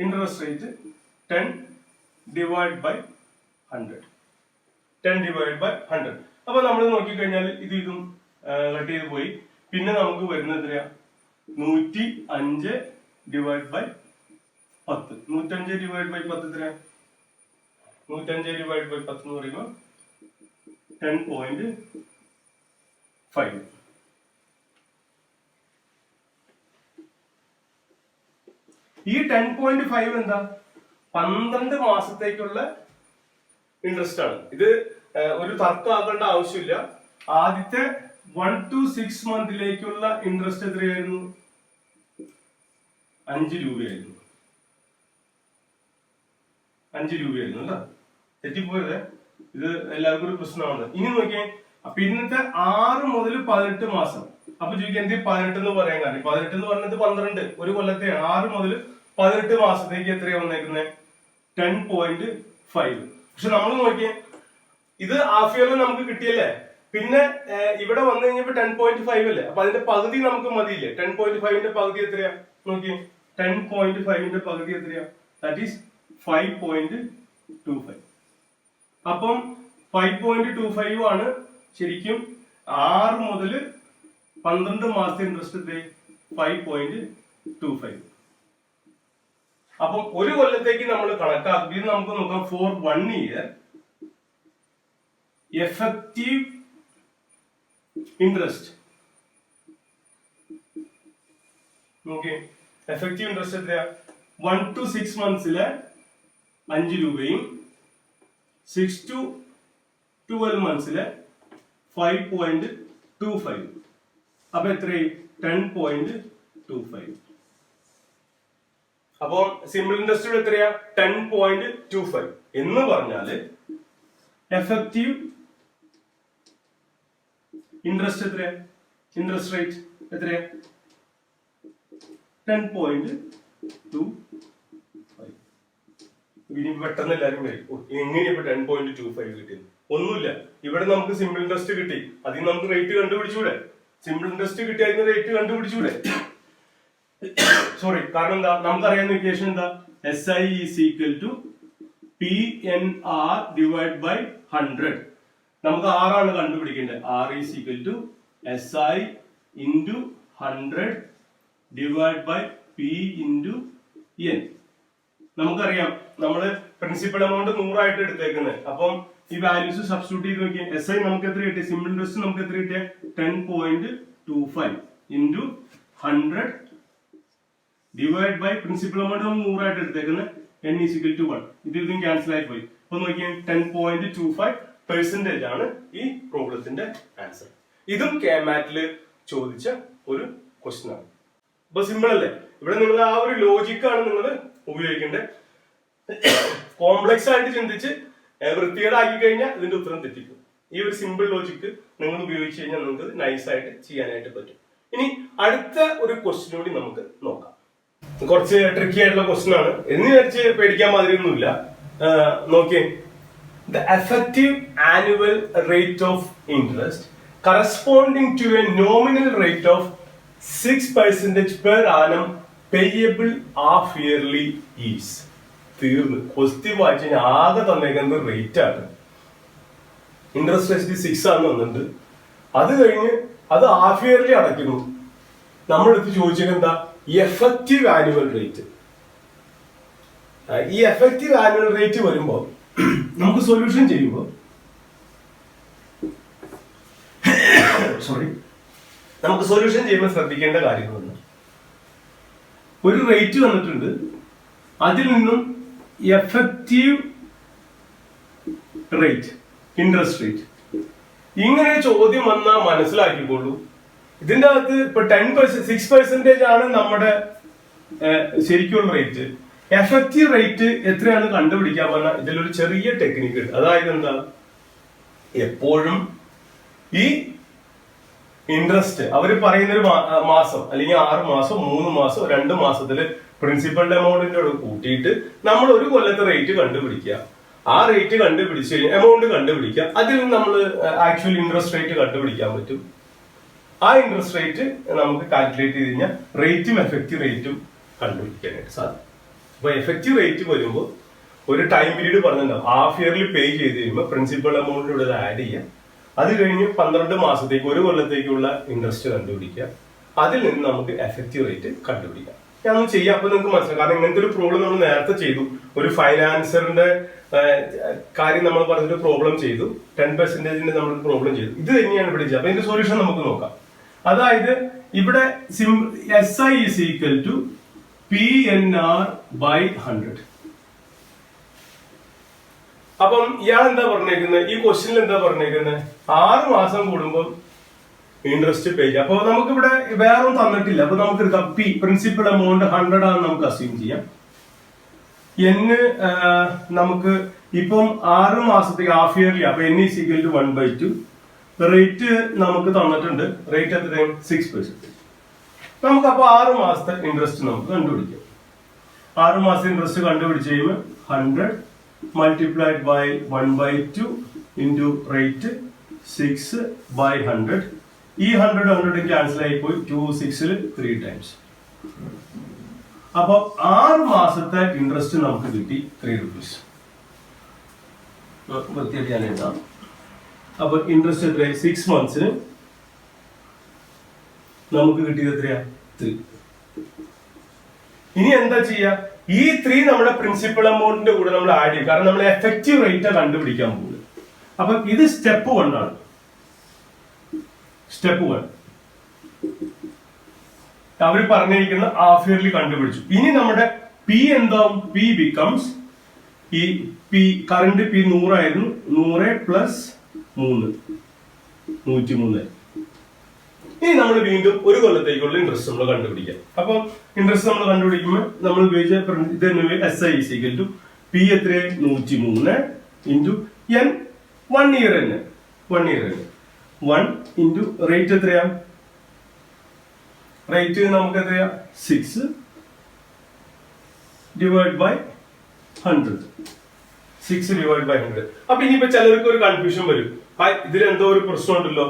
Speaker 1: interest rate 10 divided by 100. 10 divided by 100. അപ്പൊ നമ്മൾ നോക്കിക്കഴിഞ്ഞാൽ ഇതും കട്ട് ചെയ്ത് പോയി. പിന്നെ നമുക്ക് വരുന്നത് എത്രയാ, 105 divided by 10. 105 divided by 10 എത്രയാ, 105 divided by 10 എന്ന് പറയുമ്പോൾ 10.5. ഈ 10.5 എന്താ, 12 മാസത്തേക്കുള്ള ഇൻട്രസ്റ്റ് ആണ്. ഇത് ഒരു തർക്കമാക്കേണ്ട ആവശ്യമില്ല. ആദ്യത്തെ 1 to 6 monthsലേക്കുള്ള ഇൻട്രസ്റ്റ് എത്രയായിരുന്നു, 5 രൂപയായിരുന്നു. 5 രൂപയായിരുന്നു അല്ല, തെറ്റിപ്പോയത്. ഇത് എല്ലാവർക്കും ഒരു പ്രശ്നമാണ്. ഇനി നോക്കിയേ, പിന്നത്തെ 6 മുതൽ 18 മാസം. അപ്പൊ ചോദിക്കാൻ എന്ത് 18 എന്ന് പറയാൻ കാരണം, 18 എന്ന് പറഞ്ഞത് 12 ഒരു കൊല്ലത്തെ. 6 മുതൽ 18 മാസത്തേക്ക് എത്രയാ വന്നേക്കുന്നത്, 10.5. പക്ഷെ നമ്മൾ നോക്കിയേ, ഇത് ഹാഫ് ഇയറിൽ നമുക്ക് കിട്ടിയല്ലേ. പിന്നെ ഇവിടെ വന്നു കഴിഞ്ഞപ്പോ 10.5 അല്ലേ. അപ്പൊ അതിന്റെ പകുതി നമുക്ക് മതിയില്ലേ. 10.5ന്റെ പകുതി എത്രയാ നോക്കിയേ, 10.5ന്റെ പകുതി എത്രയാ, ദാറ്റ് ഈസ് 5.25. അപ്പം 5.25 ആണ് ശരിക്കും 6 മുതൽ 12 മാസത്തെ ഇൻട്രസ്റ്റ് 5.25. അപ്പം ഒരു കൊല്ലത്തേക്ക് നമ്മൾ കണക്കാക്കി നമുക്ക് നോക്കാം. ഫോർ 1 year എഫക്റ്റീവ് ഇൻട്രസ്റ്റ് നോക്കി. എഫക്റ്റീവ് ഇൻട്രസ്റ്റ് എത്രയാ, 1 to 6 monthsലെ 5 രൂപയും 6 to 12 monthsലെ 5.25. അപ്പൊ എത്രയും 10.25. അപ്പൊ സിമ്പിൾ ഇൻട്രസ്റ്റ് എത്രയാ, 10.25 എന്ന് പറഞ്ഞാല് എഫക്റ്റീവ് ഇൻട്രസ്റ്റ് എത്രയാ, ഇൻട്രസ്റ്റ് റേറ്റ് എത്രയാ, 10.25. ഇനി പെട്ടെന്ന് എല്ലാവരും വരും, എങ്ങനെയാ 10.25 കിട്ടിയത്. ഒന്നുമില്ല. ഇവിടെ നമുക്ക് സിമ്പിൾ ഇൻട്രസ്റ്റ് കിട്ടി, അതിന് നമുക്ക് റേറ്റ് കണ്ടുപിടിച്ചൂടെ? സിമ്പിൾ ഇൻട്രസ്റ്റ് കിട്ടി അതിന് റേറ്റ് കണ്ടുപിടിച്ചൂടെ? സോറി, കാരണം എന്താ, നമുക്കറിയാവുന്ന ഇക്വേഷൻ എന്താ? SI is equal to PNR divided by 100. നമുക്ക് R ആണ് കണ്ടുപിടിക്കേണ്ടത്. R is equal to SI into 100 divided by P into N. നമുക്കറിയാം നമ്മള് പ്രിൻസിപ്പൽ എമൗണ്ട് 100 ആയിട്ട് എടുത്തേക്കുന്നത്. അപ്പം ഈ വാല്യൂസ് സബ്സ്റ്റിറ്റ്യൂട്ട് ചെയ്ത് നോക്കിയാൽ SI നമുക്ക് എത്ര കിട്ടിയ? സിമ്പിൾ ഇൻട്രസ്റ്റ് നമുക്ക് എത്ര കിട്ടിയ? 10.25 into 100 divide by principal amount നമ്മൾ 100 ആയിട്ട് എടുത്തേക്കുന്നത്. N is equal to 1. ഇതും ക്യാൻസൽ ആയി പോയി. അപ്പൊ നോക്കിയാൽ 10.25% ആണ് ഈ പ്രോബ്ലത്തിന്റെ ആൻസർ. ഇതും കെമാറ്റില് ചോദിച്ച ഒരു ക്വസ്റ്റ്യൻ ആണ്. അപ്പൊ സിമ്പിൾ അല്ലേ? ഇവിടെ നിങ്ങൾ ആ ഒരു ലോജിക്കാണ് നിങ്ങൾ ഉപയോഗിക്കേണ്ടത്. കോംപ്ലക്സ് ആയിട്ട് ചിന്തിച്ച് വൃത്തികേടാക്കി കഴിഞ്ഞാൽ ഇതിന്റെ ഉത്തരം തെറ്റിക്കും. ഈ ഒരു സിമ്പിൾ ലോജിക്ക് നിങ്ങൾ ഉപയോഗിച്ച് കഴിഞ്ഞാൽ നിങ്ങൾക്ക് നൈസ് ആയിട്ട് ചെയ്യാനായിട്ട് പറ്റും. ഇനി അടുത്ത ഒരു ക്വസ്റ്റ്യൻ കൂടി നമുക്ക് നോക്കാം. കുറച്ച് ട്രിക്കി ആയിട്ടുള്ള ക്വസ്റ്റ്യൻ ആണ് എന്ന് വിചാരിച്ച് പേടിക്കാൻ മാതിരിയൊന്നുമില്ല. നോക്കിയേ, the effective annual rate of interest corresponding to a nominal rate of 6% per annum payable half yearly is. തീർന്ന്. ക്വസ്റ്റ്യൻ വായിച്ചു കഴിഞ്ഞാൽ ആകെ തന്നേക്കുന്നത് റേറ്റ് ആണ്. ഇൻട്രസ്റ്റ് റേറ്റ് 6 ആണെന്ന് വന്നിട്ടുണ്ട്. അത് കഴിഞ്ഞ് അത് ഹാഫ് ഇയർലി അടയ്ക്കുന്നു. നമ്മളെടുത്ത് ചോദിച്ചത് എന്താ? Effective annual rate. ഈ എഫക്റ്റീവ് ആനുവൽ റേറ്റ് വരുമ്പോൾ നമുക്ക് സൊല്യൂഷൻ ചെയ്യുമ്പോൾ നമുക്ക് സൊല്യൂഷൻ ചെയ്യുമ്പോൾ ശ്രദ്ധിക്കേണ്ട കാര്യങ്ങളൊന്നും, ഒരു റേറ്റ് വന്നിട്ടുണ്ട്, അതിൽ നിന്നും എഫക്റ്റീവ് റേറ്റ്, ഇൻട്രസ്റ്റ് റേറ്റ്, ഇങ്ങനെ ചോദ്യം വന്നാൽ മനസ്സിലാക്കിക്കോളൂ. ഇതിന്റെ അകത്ത് ഇപ്പൊ 6% ആണ് നമ്മുടെ ശരിക്കുള്ള റേറ്റ്. എഫക്റ്റീവ് റേറ്റ് എത്രയാണ് കണ്ടുപിടിക്കാൻ പറഞ്ഞാൽ ഇതിലൊരു ചെറിയ ടെക്നിക്ക് ഉണ്ട്. അതായത് എന്താ, എപ്പോഴും ഈ ഇൻട്രസ്റ്റ് അവർ പറയുന്ന ഒരു മാസം അല്ലെങ്കിൽ 6 മാസം 3 മാസം 2 മാസത്തില് പ്രിൻസിപ്പൽ എമൗണ്ടിന്റെ കൂട്ടിയിട്ട് നമ്മൾ ഒരു കൊല്ലത്തെ റേറ്റ് കണ്ടുപിടിക്കുക. ആ റേറ്റ് കണ്ടുപിടിച്ച് കഴിഞ്ഞാൽ എമൗണ്ട് കണ്ടുപിടിക്കുക. അതിൽ നിന്ന് നമ്മൾ ആക്ച്വൽ ഇൻട്രസ്റ്റ് റേറ്റ് കണ്ടുപിടിക്കാൻ പറ്റും. ആ ഇൻട്രസ്റ്റ് റേറ്റ് നമുക്ക് കാൽക്കുലേറ്റ് ചെയ്ത് കഴിഞ്ഞാൽ റേറ്റും എഫക്റ്റീവ് റേറ്റും കണ്ടുപിടിക്കാനായിട്ട് സാധിക്കും. അപ്പൊ എഫക്റ്റീവ് റേറ്റ് വരുമ്പോൾ ഒരു ടൈം പീരീഡ് പറഞ്ഞിട്ടുണ്ടാവും. ഹാഫ് ഇയർലി പേ ചെയ്ത് കഴിയുമ്പോൾ പ്രിൻസിപ്പൽ എമൗണ്ട് ഇവിടെ ആഡ് ചെയ്യാം. അത് കഴിഞ്ഞ് 12 മാസത്തേക്ക് ഒരു കൊല്ലത്തേക്കുള്ള ഇൻട്രസ്റ്റ് കണ്ടുപിടിക്കുക. അതിൽ നിന്ന് നമുക്ക് എഫക്റ്റീവ് റേറ്റ് കണ്ടുപിടിക്കാം. ഞാനൊന്ന് ചെയ്യാം, അപ്പൊ നിങ്ങൾക്ക് മനസ്സിലാക്കാം. കാരണം ഇങ്ങനത്തെ ഒരു പ്രോബ്ലം നമ്മൾ നേരത്തെ ചെയ്തു. ഒരു ഫൈനാൻസറിന്റെ കാര്യം നമ്മൾ പറഞ്ഞൊരു പ്രോബ്ലം ചെയ്തു. 10% നമ്മൾ പ്രോബ്ലം ചെയ്തു. ഇത് തന്നെയാണ് ഇവിടെ ചെയ്യുക. അപ്പൊ ഇതിന്റെ സൊല്യൂഷൻ നമുക്ക് നോക്കാം. അതായത് ഇവിടെ SI is equal to PNR by 100. അപ്പം ഇയാൾ എന്താ പറഞ്ഞേക്കുന്നത്? ഈ ക്വസ്റ്റ്യനിൽ എന്താ പറഞ്ഞേക്കുന്നത്? 6 മാസം കൂടുമ്പോൾ ഇൻട്രസ്റ്റ് പേ ചെയ്യാം. അപ്പൊ നമുക്ക് ഇവിടെ വേറെ ഒന്നും തന്നിട്ടില്ല. അപ്പൊ നമുക്ക് എടുക്കാം P, പ്രിൻസിപ്പൽ എമൗണ്ട് 100 ആണെന്ന് നമുക്ക് അസ്യൂം ചെയ്യാം. N നമുക്ക് ഇപ്പം 6 മാസത്തേക്ക് ഹാഫ് ഇയർലി, അപ്പൊ N is equal to 1/2. Rate നമുക്ക് തന്നിട്ടുണ്ട്. റേറ്റ് എത്രയും 6%. നമുക്ക് അപ്പൊ 6 മാസത്തെ ഇൻട്രസ്റ്റ് നമുക്ക് കണ്ടുപിടിക്കാം. 6 മാസത്തെ ഇൻട്രസ്റ്റ് കണ്ടുപിടിച്ച് കഴിയുമ്പോൾ 100 multiplied by 1/2 into rate 6/100. ഈ 100 ക്യാൻസൽ ആയി പോയി. 2 6 3 times. അപ്പൊ 6 മാസത്തെ ഇൻട്രസ്റ്റ് നമുക്ക് കിട്ടി 3 rupees. വൃത്തിയായിട്ട് ഞാൻ എഴുതാം. അപ്പൊ ഇൻട്രസ്റ്റ് എത്രയായി? 6 monthsന് നമുക്ക് കിട്ടിയത് എത്രയാ? 3. ഇനി എന്താ ചെയ്യാ? ഈ 3 നമ്മുടെ പ്രിൻസിപ്പൽ എമൗണ്ടിന്റെ കൂടെ നമ്മൾ ആഡ് ചെയ്യും. കാരണം നമ്മൾ എഫക്റ്റീവ് റേറ്റ് കണ്ടുപിടിക്കാൻ പോകുന്നത്. അപ്പൊ ഇത് സ്റ്റെപ്പ് 1 ആണ്. സ്റ്റെപ്പ് 1 അവർ പറഞ്ഞിരിക്കുന്ന ഹാഫ് ഇയർലി കണ്ടുപിടിച്ചു. ഇനി നമ്മുടെ P എന്താവും? P ബിക്കംസ് ഈ P കറണ്ട് P 100 ആയിരുന്നു. 100 പ്ലസ് 3 103. ഇനി നമ്മൾ വീണ്ടും ഒരു കൊല്ലത്തേക്കുള്ള ഇൻട്രസ്റ്റ് നമ്മൾ കണ്ടുപിടിക്കാം. അപ്പൊ ഇൻട്രസ്റ്റ് നമ്മൾ കണ്ടുപിടിക്കുമ്പോൾ നമ്മൾ ഉപയോഗിച്ച SI is equal to P എത്ര? 103 ഇൻറ്റു N 1 ഇയർ തന്നെ. 1 ഇയർ തന്നെ 1 ഇൻറ്റു റേറ്റ് എത്രയാ? റേറ്റ് നമുക്ക് എത്രയാ? 6 ഡിവൈഡ് ബൈ 100. 6 divide by 100. അപ്പൊ ഇനിയിപ്പോ ചിലർക്ക് ഒരു കൺഫ്യൂഷൻ വരും, ഇതിൽ എന്തോ ഒരു പ്രശ്നമുണ്ടല്ലോ,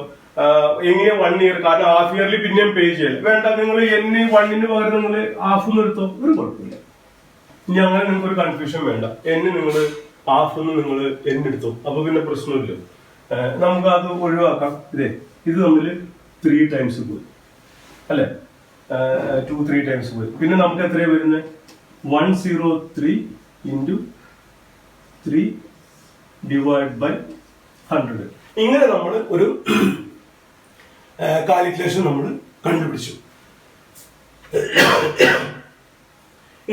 Speaker 1: എങ്ങനെ 1 ഇയർ, കാരണം ഹാഫ് ഇയർലി പിന്നെയും പേ ചെയ്യല്ലേ. വേണ്ട, നിങ്ങൾ എന്നെ 1 പകരം നിങ്ങൾ ഹാഫ് എടുത്തോ, ഒരു കുഴപ്പമില്ല. ഇനി അങ്ങനെ നിങ്ങൾക്ക് ഒരു കൺഫ്യൂഷൻ വേണ്ട, എന്നെ നിങ്ങൾ ഹാഫ് നിങ്ങൾ എടുത്തോ, അപ്പൊ പിന്നെ പ്രശ്നമില്ല. നമുക്ക് അത് ഒഴിവാക്കാം. ഇത് തമ്മിൽ 3 ടൈംസ് പോയി അല്ലെ, 2 3 ടൈംസ് പോയി. പിന്നെ നമുക്ക് എത്രയാണ് വരുന്നത്? 103 ഇൻറ്റു 3 ഡിവൈഡ് ബൈ 100. ഇങ്ങനെ നമ്മൾ ഒരു കാൽക്കുലേഷൻ നമ്മൾ കണ്ടുപിടിച്ചു.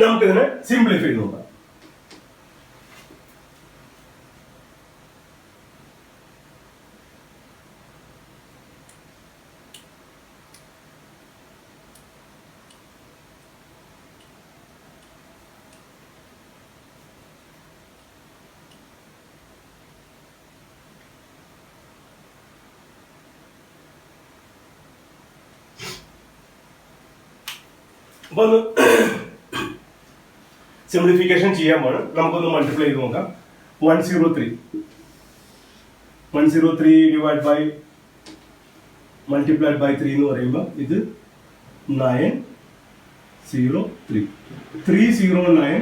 Speaker 1: നമുക്കിതിനെ സിംപ്ലിഫൈ ചെയ്ത് നോക്കാം. അപ്പൊ ഒന്ന് സിംപ്ലിഫിക്കേഷൻ ചെയ്യാൻ വേണം. നമുക്കൊന്ന് മൾട്ടിപ്ലൈ ചെയ്ത് നോക്കാം. 103 ഡിവൈഡ് ബൈ മൾട്ടിപ്ലൈഡ് ബൈ 3 എന്ന് പറയുമ്പോൾ ഇത് 903. 309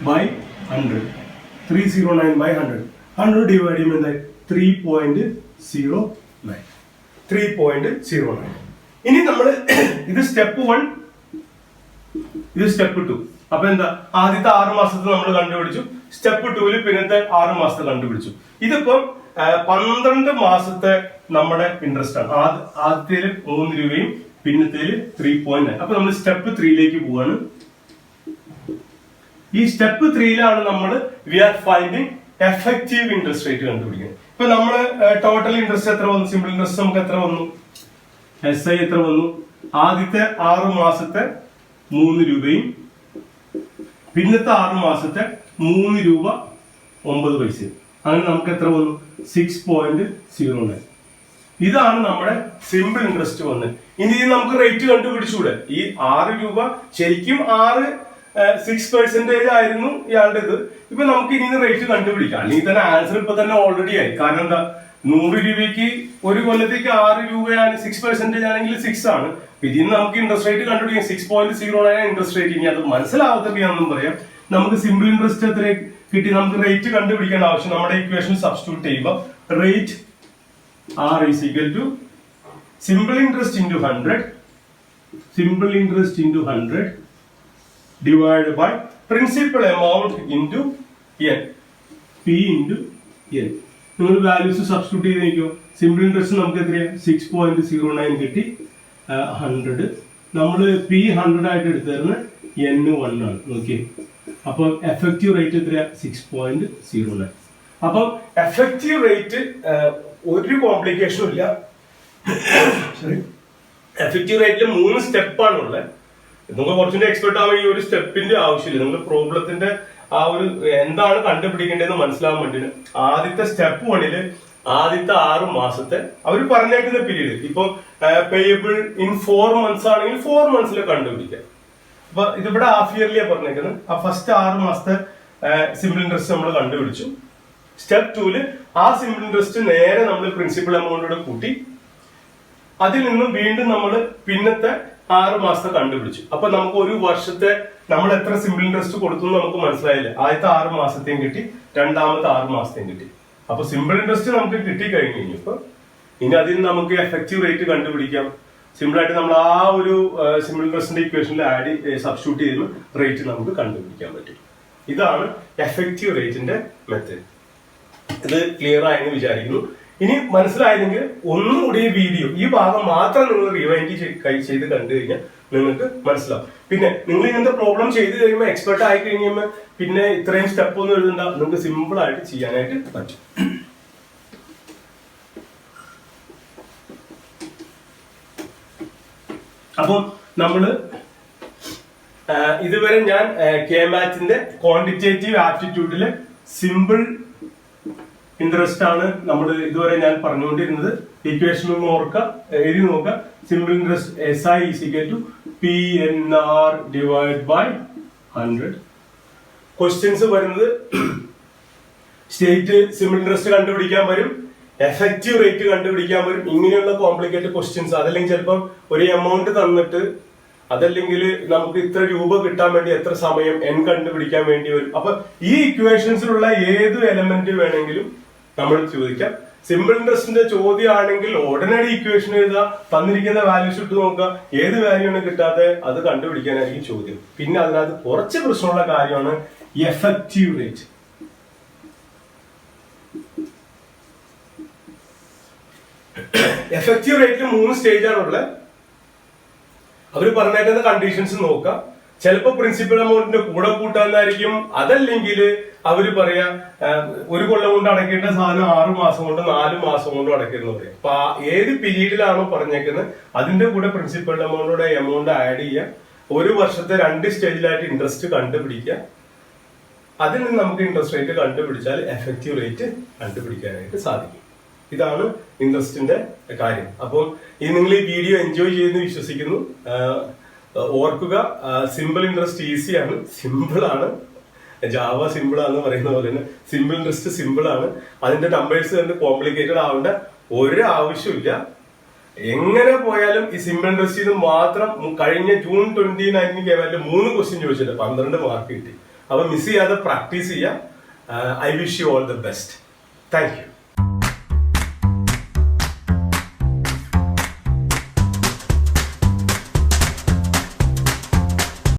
Speaker 1: ബൈ 100. 309 ബൈ 100. 100 ഡിവൈഡ് ചെയ്യുമ്പോൾ എന്തായി? 3.09. 3.09. ഇനി നമ്മൾ ഇത് സ്റ്റെപ്പ് 1, ഇത് സ്റ്റെപ്പ് 2. അപ്പൊ എന്താ, ആദ്യത്തെ 6 മാസത്തെ നമ്മൾ കണ്ടുപിടിച്ചു. സ്റ്റെപ്പ് 2 പിന്നത്തെ 6 മാസത്തെ കണ്ടുപിടിച്ചു. ഇതിപ്പം 12 മാസത്തെ നമ്മുടെ ഇൻട്രസ്റ്റ് ആണ്. ആദ്യത്തേല് 3 രൂപയും പിന്നത്തേല് 3.9. അപ്പൊ നമ്മൾ സ്റ്റെപ്പ് 3ലേക്ക് പോവാണ്. ഈ സ്റ്റെപ്പ് 3ലാണ് നമ്മൾ we are finding effective interest rate കണ്ടുപിടിക്കുന്നത്. ഇപ്പൊ നമ്മള് ടോട്ടൽ ഇൻട്രസ്റ്റ് എത്ര വന്നു? സിമ്പിൾ ഇൻട്രസ്റ്റ് നമുക്ക് എത്ര വന്നു? SI എത്ര വന്നു? ആദ്യത്തെ 6 മാസത്തെ 3 രൂപയും പിന്നത്തെ 6 മാസത്തെ 3 രൂപ 9 പൈസയും. അങ്ങനെ നമുക്ക് എത്ര വന്നു? 6.09. ഇതാണ് നമ്മുടെ സിമ്പിൾ ഇൻട്രസ്റ്റ് വന്നത്. ഇനി നമുക്ക് റേറ്റ് കണ്ടുപിടിച്ചൂടെ? ഈ 6 രൂപ ശരിക്കും 6% ആയിരുന്നു ഇയാളുടെ ഇത്. ഇപ്പൊ നമുക്ക് ഇനി റേറ്റ് കണ്ടുപിടിക്കാം. അല്ലെങ്കിൽ തന്നെ ആൻസർ ഇപ്പൊ തന്നെ ഓൾറെഡി ആയി. കാരണം എന്താ, 100 രൂപയ്ക്ക് ഒരു കൊല്ലത്തേക്ക് 6 രൂപയാണ്, 6% ആണെങ്കിൽ 6 ആണ്. ഇതിൽ നിന്ന് നമുക്ക് ഇൻട്രസ്റ്റ് റേറ്റ് കണ്ടുപിടിക്കാം. 6.09 ഇൻട്രസ്റ്റ് റേറ്റ്. ഇനി അത് മനസ്സിലാവാത്തൊക്കെയാണെന്നും പറയാം. നമുക്ക് സിമ്പിൾ ഇൻട്രസ്റ്റ് എത്ര കിട്ടി? നമുക്ക് റേറ്റ് കണ്ടുപിടിക്കേണ്ട ആവശ്യം നമ്മുടെ ഇക്വേഷൻ സബ്സ്റ്റിറ്റ്യൂട്ട് ചെയ്യുമ്പോൾ rate R is equal to simple interest into 100, simple interest into 100 divided by principal amount into n, P into n. നിങ്ങൾ വാല്യൂസ് സബ്സ്റ്റിറ്റ്യൂട്ട് ചെയ്ത് നോക്കിയോ. സിമ്പിൾ ഇൻട്രസ്റ്റ് നമുക്ക് എത്രയാണ്? 6.09 കിട്ടി. 100 നമ്മൾ P 100 ആയിട്ട് എടുത്തിരുന്ന N 1 ആണ്. നോക്കിയേ, അപ്പൊ എഫക്റ്റീവ് റേറ്റ് എത്രയാണ്? 6.09. അപ്പൊ എഫക്റ്റീവ് റേറ്റ് ഒരു കോംപ്ലിക്കേഷനും ഇല്ല. എഫക്റ്റീവ് റേറ്റിൽ 3 സ്റ്റെപ്പാണ് ഉള്ളത്. നിങ്ങൾക്ക് കുറച്ചുകൂടി എക്സ്പെർട്ട് ആവാൻ ഈ ഒരു സ്റ്റെപ്പിന്റെ ആവശ്യമില്ല. നിങ്ങൾ പ്രോബ്ലത്തിന്റെ ആ ഒരു എന്താണ് കണ്ടുപിടിക്കേണ്ടതെന്ന് മനസ്സിലാവാൻ വേണ്ടിയിട്ട് ആദ്യത്തെ സ്റ്റെപ്പ് 1 ആദ്യത്തെ 6 മാസത്തെ അവർ പറഞ്ഞേക്കുന്ന പീരീഡ്, ഇപ്പൊ പേയബിൾ ഇൻ 4 മന്ത്സ് ആണെങ്കിൽ 4 മന്ത്സിൽ കണ്ടുപിടിക്കാം. അപ്പൊ ഇതിവിടെ ഹാഫ് ഇയർലിയാ പറഞ്ഞേക്കുന്നത്. ആ ഫസ്റ്റ് 6 മാസത്തെ സിമ്പിൾ ഇൻട്രസ്റ്റ് നമ്മൾ കണ്ടുപിടിച്ചു. സ്റ്റെപ്പ് 2 ആ സിമ്പിൾ ഇൻട്രസ്റ്റ് നേരെ നമ്മൾ പ്രിൻസിപ്പൽ എമൗണ്ടോട് കൂട്ടി അതിൽ നിന്നും വീണ്ടും നമ്മൾ പിന്നത്തെ 6 മാസത്തെ കണ്ടുപിടിച്ചു. അപ്പൊ നമുക്ക് ഒരു വർഷത്തെ നമ്മൾ എത്ര സിമ്പിൾ ഇൻട്രസ്റ്റ് കൊടുത്തു നമുക്ക് മനസ്സിലായില്ല. ആദ്യത്തെ 6 മാസത്തെയും കിട്ടി, രണ്ടാമത്തെ 6 മാസത്തെയും കിട്ടി. അപ്പൊ സിമ്പിൾ ഇൻട്രസ്റ്റ് നമുക്ക് കിട്ടി കഴിഞ്ഞു. ഇനിയിപ്പോ ഇനി അതിൽ നമുക്ക് എഫക്റ്റീവ് റേറ്റ് കണ്ടുപിടിക്കാം. സിമ്പിൾ ആയിട്ട് നമ്മൾ ആ ഒരു സിമ്പിൾ ഇൻട്രസ്റ്റിന്റെ ഇക്വേഷനിൽ സബ്സ്റ്റിറ്റ്യൂട്ട് ചെയ്യുന്ന റേറ്റ് നമുക്ക് കണ്ടുപിടിക്കാൻ പറ്റും. ഇതാണ് എഫക്റ്റീവ് റേറ്റിന്റെ മെത്തേഡ്. ഇത് ക്ലിയർ ആയെന്ന് വിചാരിക്കുന്നു. ഇനി മനസ്സിലായെങ്കിൽ ഒന്നും കൂടി ഈ വീഡിയോ ഈ ഭാഗം മാത്രം നിങ്ങൾ റിവൈൻഡ് ചെയ്ത് കണ്ടു കഴിഞ്ഞാൽ നിങ്ങൾക്ക് മനസ്സിലാവും. പിന്നെ നിങ്ങൾ ഇങ്ങനത്തെ പ്രോബ്ലം ചെയ്ത് കഴിയുമ്പോൾ എക്സ്പെർട്ട് ആയി കഴിയുമ്പോൾ പിന്നെ ഇത്രയും സ്റ്റെപ്പ് ഒന്നും എഴുതണ്ട, നിങ്ങൾക്ക് സിമ്പിൾ ആയിട്ട് ചെയ്യാനായിട്ട് പറ്റും. അപ്പം നമ്മള് ഇതുവരെ ഞാൻ കെ-മാറ്റിന്റെ ക്വാണ്ടിറ്റേറ്റീവ് ആപ്റ്റിറ്റ്യൂഡിലെ സിമ്പിൾ ഇൻട്രസ്റ്റ് ആണ് നമ്മൾ ഇതുവരെ ഞാൻ പറഞ്ഞുകൊണ്ടിരുന്നത്. ഇക്വേഷൻ ഒന്ന് ഓർക്കുക, എഴുതി നോക്കുക. Simple interest SI is equal to PNR divided by 100. Questions വരുന്നത് സ്റ്റേറ്റ് സിമ്പിൾ ഇൻട്രസ്റ്റ് കണ്ടുപിടിക്കാൻ വരും, എഫക്റ്റീവ് റേറ്റ് കണ്ടുപിടിക്കാൻ വരും. ഇങ്ങനെയുള്ള കോംപ്ലിക്കേറ്റഡ് ക്വസ്റ്റ്യൻസ്, അതല്ലെങ്കിൽ ചിലപ്പം ഒരു എമൗണ്ട് തന്നിട്ട് അതല്ലെങ്കിൽ നമുക്ക് ഇത്ര രൂപ കിട്ടാൻ വേണ്ടി എത്ര സമയം എൻ കണ്ടുപിടിക്കാൻ വേണ്ടി വരും. അപ്പൊ ഈ ഇക്വേഷൻസിലുള്ള ഏത് എലമെന്റ് വേണമെങ്കിലും നമ്മൾ ചോദിക്കാം. സിമ്പിൾ ഇൻട്രസ്റ്റിന്റെ ചോദ്യമാണെങ്കിൽ ഉടനടി ഇക്വേഷൻ എഴുതുക, തന്നിരിക്കുന്ന വാല്യൂസ് ഇട്ട് നോക്കുക, ഏത് വാല്യൂ ആണ് കിട്ടാതെ അത് കണ്ടുപിടിക്കാനായിരിക്കും ചോദ്യം. പിന്നെ അതിനകത്ത് കുറച്ച് പ്രശ്നമുള്ള കാര്യമാണ് എഫക്റ്റീവ് റേറ്റ്. എഫക്റ്റീവ് റേറ്റിൽ 3 സ്റ്റേജാണുള്ളത്. അവർ പറഞ്ഞേക്കുന്ന കണ്ടീഷൻസ് നോക്കുക. ചിലപ്പോൾ പ്രിൻസിപ്പൽ എമൗണ്ടിന്റെ കൂടെ കൂട്ടാന്നായിരിക്കും, അതല്ലെങ്കിൽ അവര് പറയാ 1 കൊല്ലം കൊണ്ട് അടയ്ക്കേണ്ട സാധനം 6 മാസം കൊണ്ട് 4 മാസം കൊണ്ടും അടയ്ക്കുന്നു പറയും. അപ്പൊ ഏത് പീരീഡിലാണോ പറഞ്ഞേക്കുന്നത് അതിന്റെ കൂടെ പ്രിൻസിപ്പൽ എമൗണ്ടോടെ എമൗണ്ട് ആഡ് ചെയ്യുക, 1 വർഷത്തെ 2 സ്റ്റേജിലായിട്ട് ഇൻട്രസ്റ്റ് കണ്ടുപിടിക്കുക. അതിൽ നിന്ന് നമുക്ക് ഇൻട്രസ്റ്റ് റേറ്റ് കണ്ടുപിടിച്ചാൽ എഫക്റ്റീവ് റേറ്റ് കണ്ടുപിടിക്കാനായിട്ട് സാധിക്കും. ഇതാണ് ഇൻട്രസ്റ്റിന്റെ കാര്യം. അപ്പം നിങ്ങൾ ഈ വീഡിയോ എൻജോയ് ചെയ്യുന്നു വിശ്വസിക്കുന്നു. ഓർക്കുക, സിമ്പിൾ ഇൻട്രസ്റ്റ് ഈസിയാണ്, സിമ്പിൾ ആണ്. ജാവ സിമ്പിൾ ആണെന്ന് പറയുന്ന പോലെ തന്നെ സിമ്പിൾ ഇൻട്രസ്റ്റ് സിമ്പിൾ ആണ്. അതിന്റെ നമ്പേഴ്സ് കണ്ട് കോംപ്ലിക്കേറ്റഡ് ആവേണ്ട ഒരു ആവശ്യമില്ല. എങ്ങനെ പോയാലും ഈ സിമ്പിൾ ഇൻട്രസ്റ്റിൽ നിന്ന് മാത്രം കഴിഞ്ഞ ജൂൺ 2019 കേവലം 3 ക്വസ്റ്റ്യൻ ചോദിച്ചിട്ട് 12 മാർക്ക് കിട്ടി. അപ്പൊ മിസ് ചെയ്യാതെ പ്രാക്ടീസ് ചെയ്യാം. I wish you all the best. Thank you.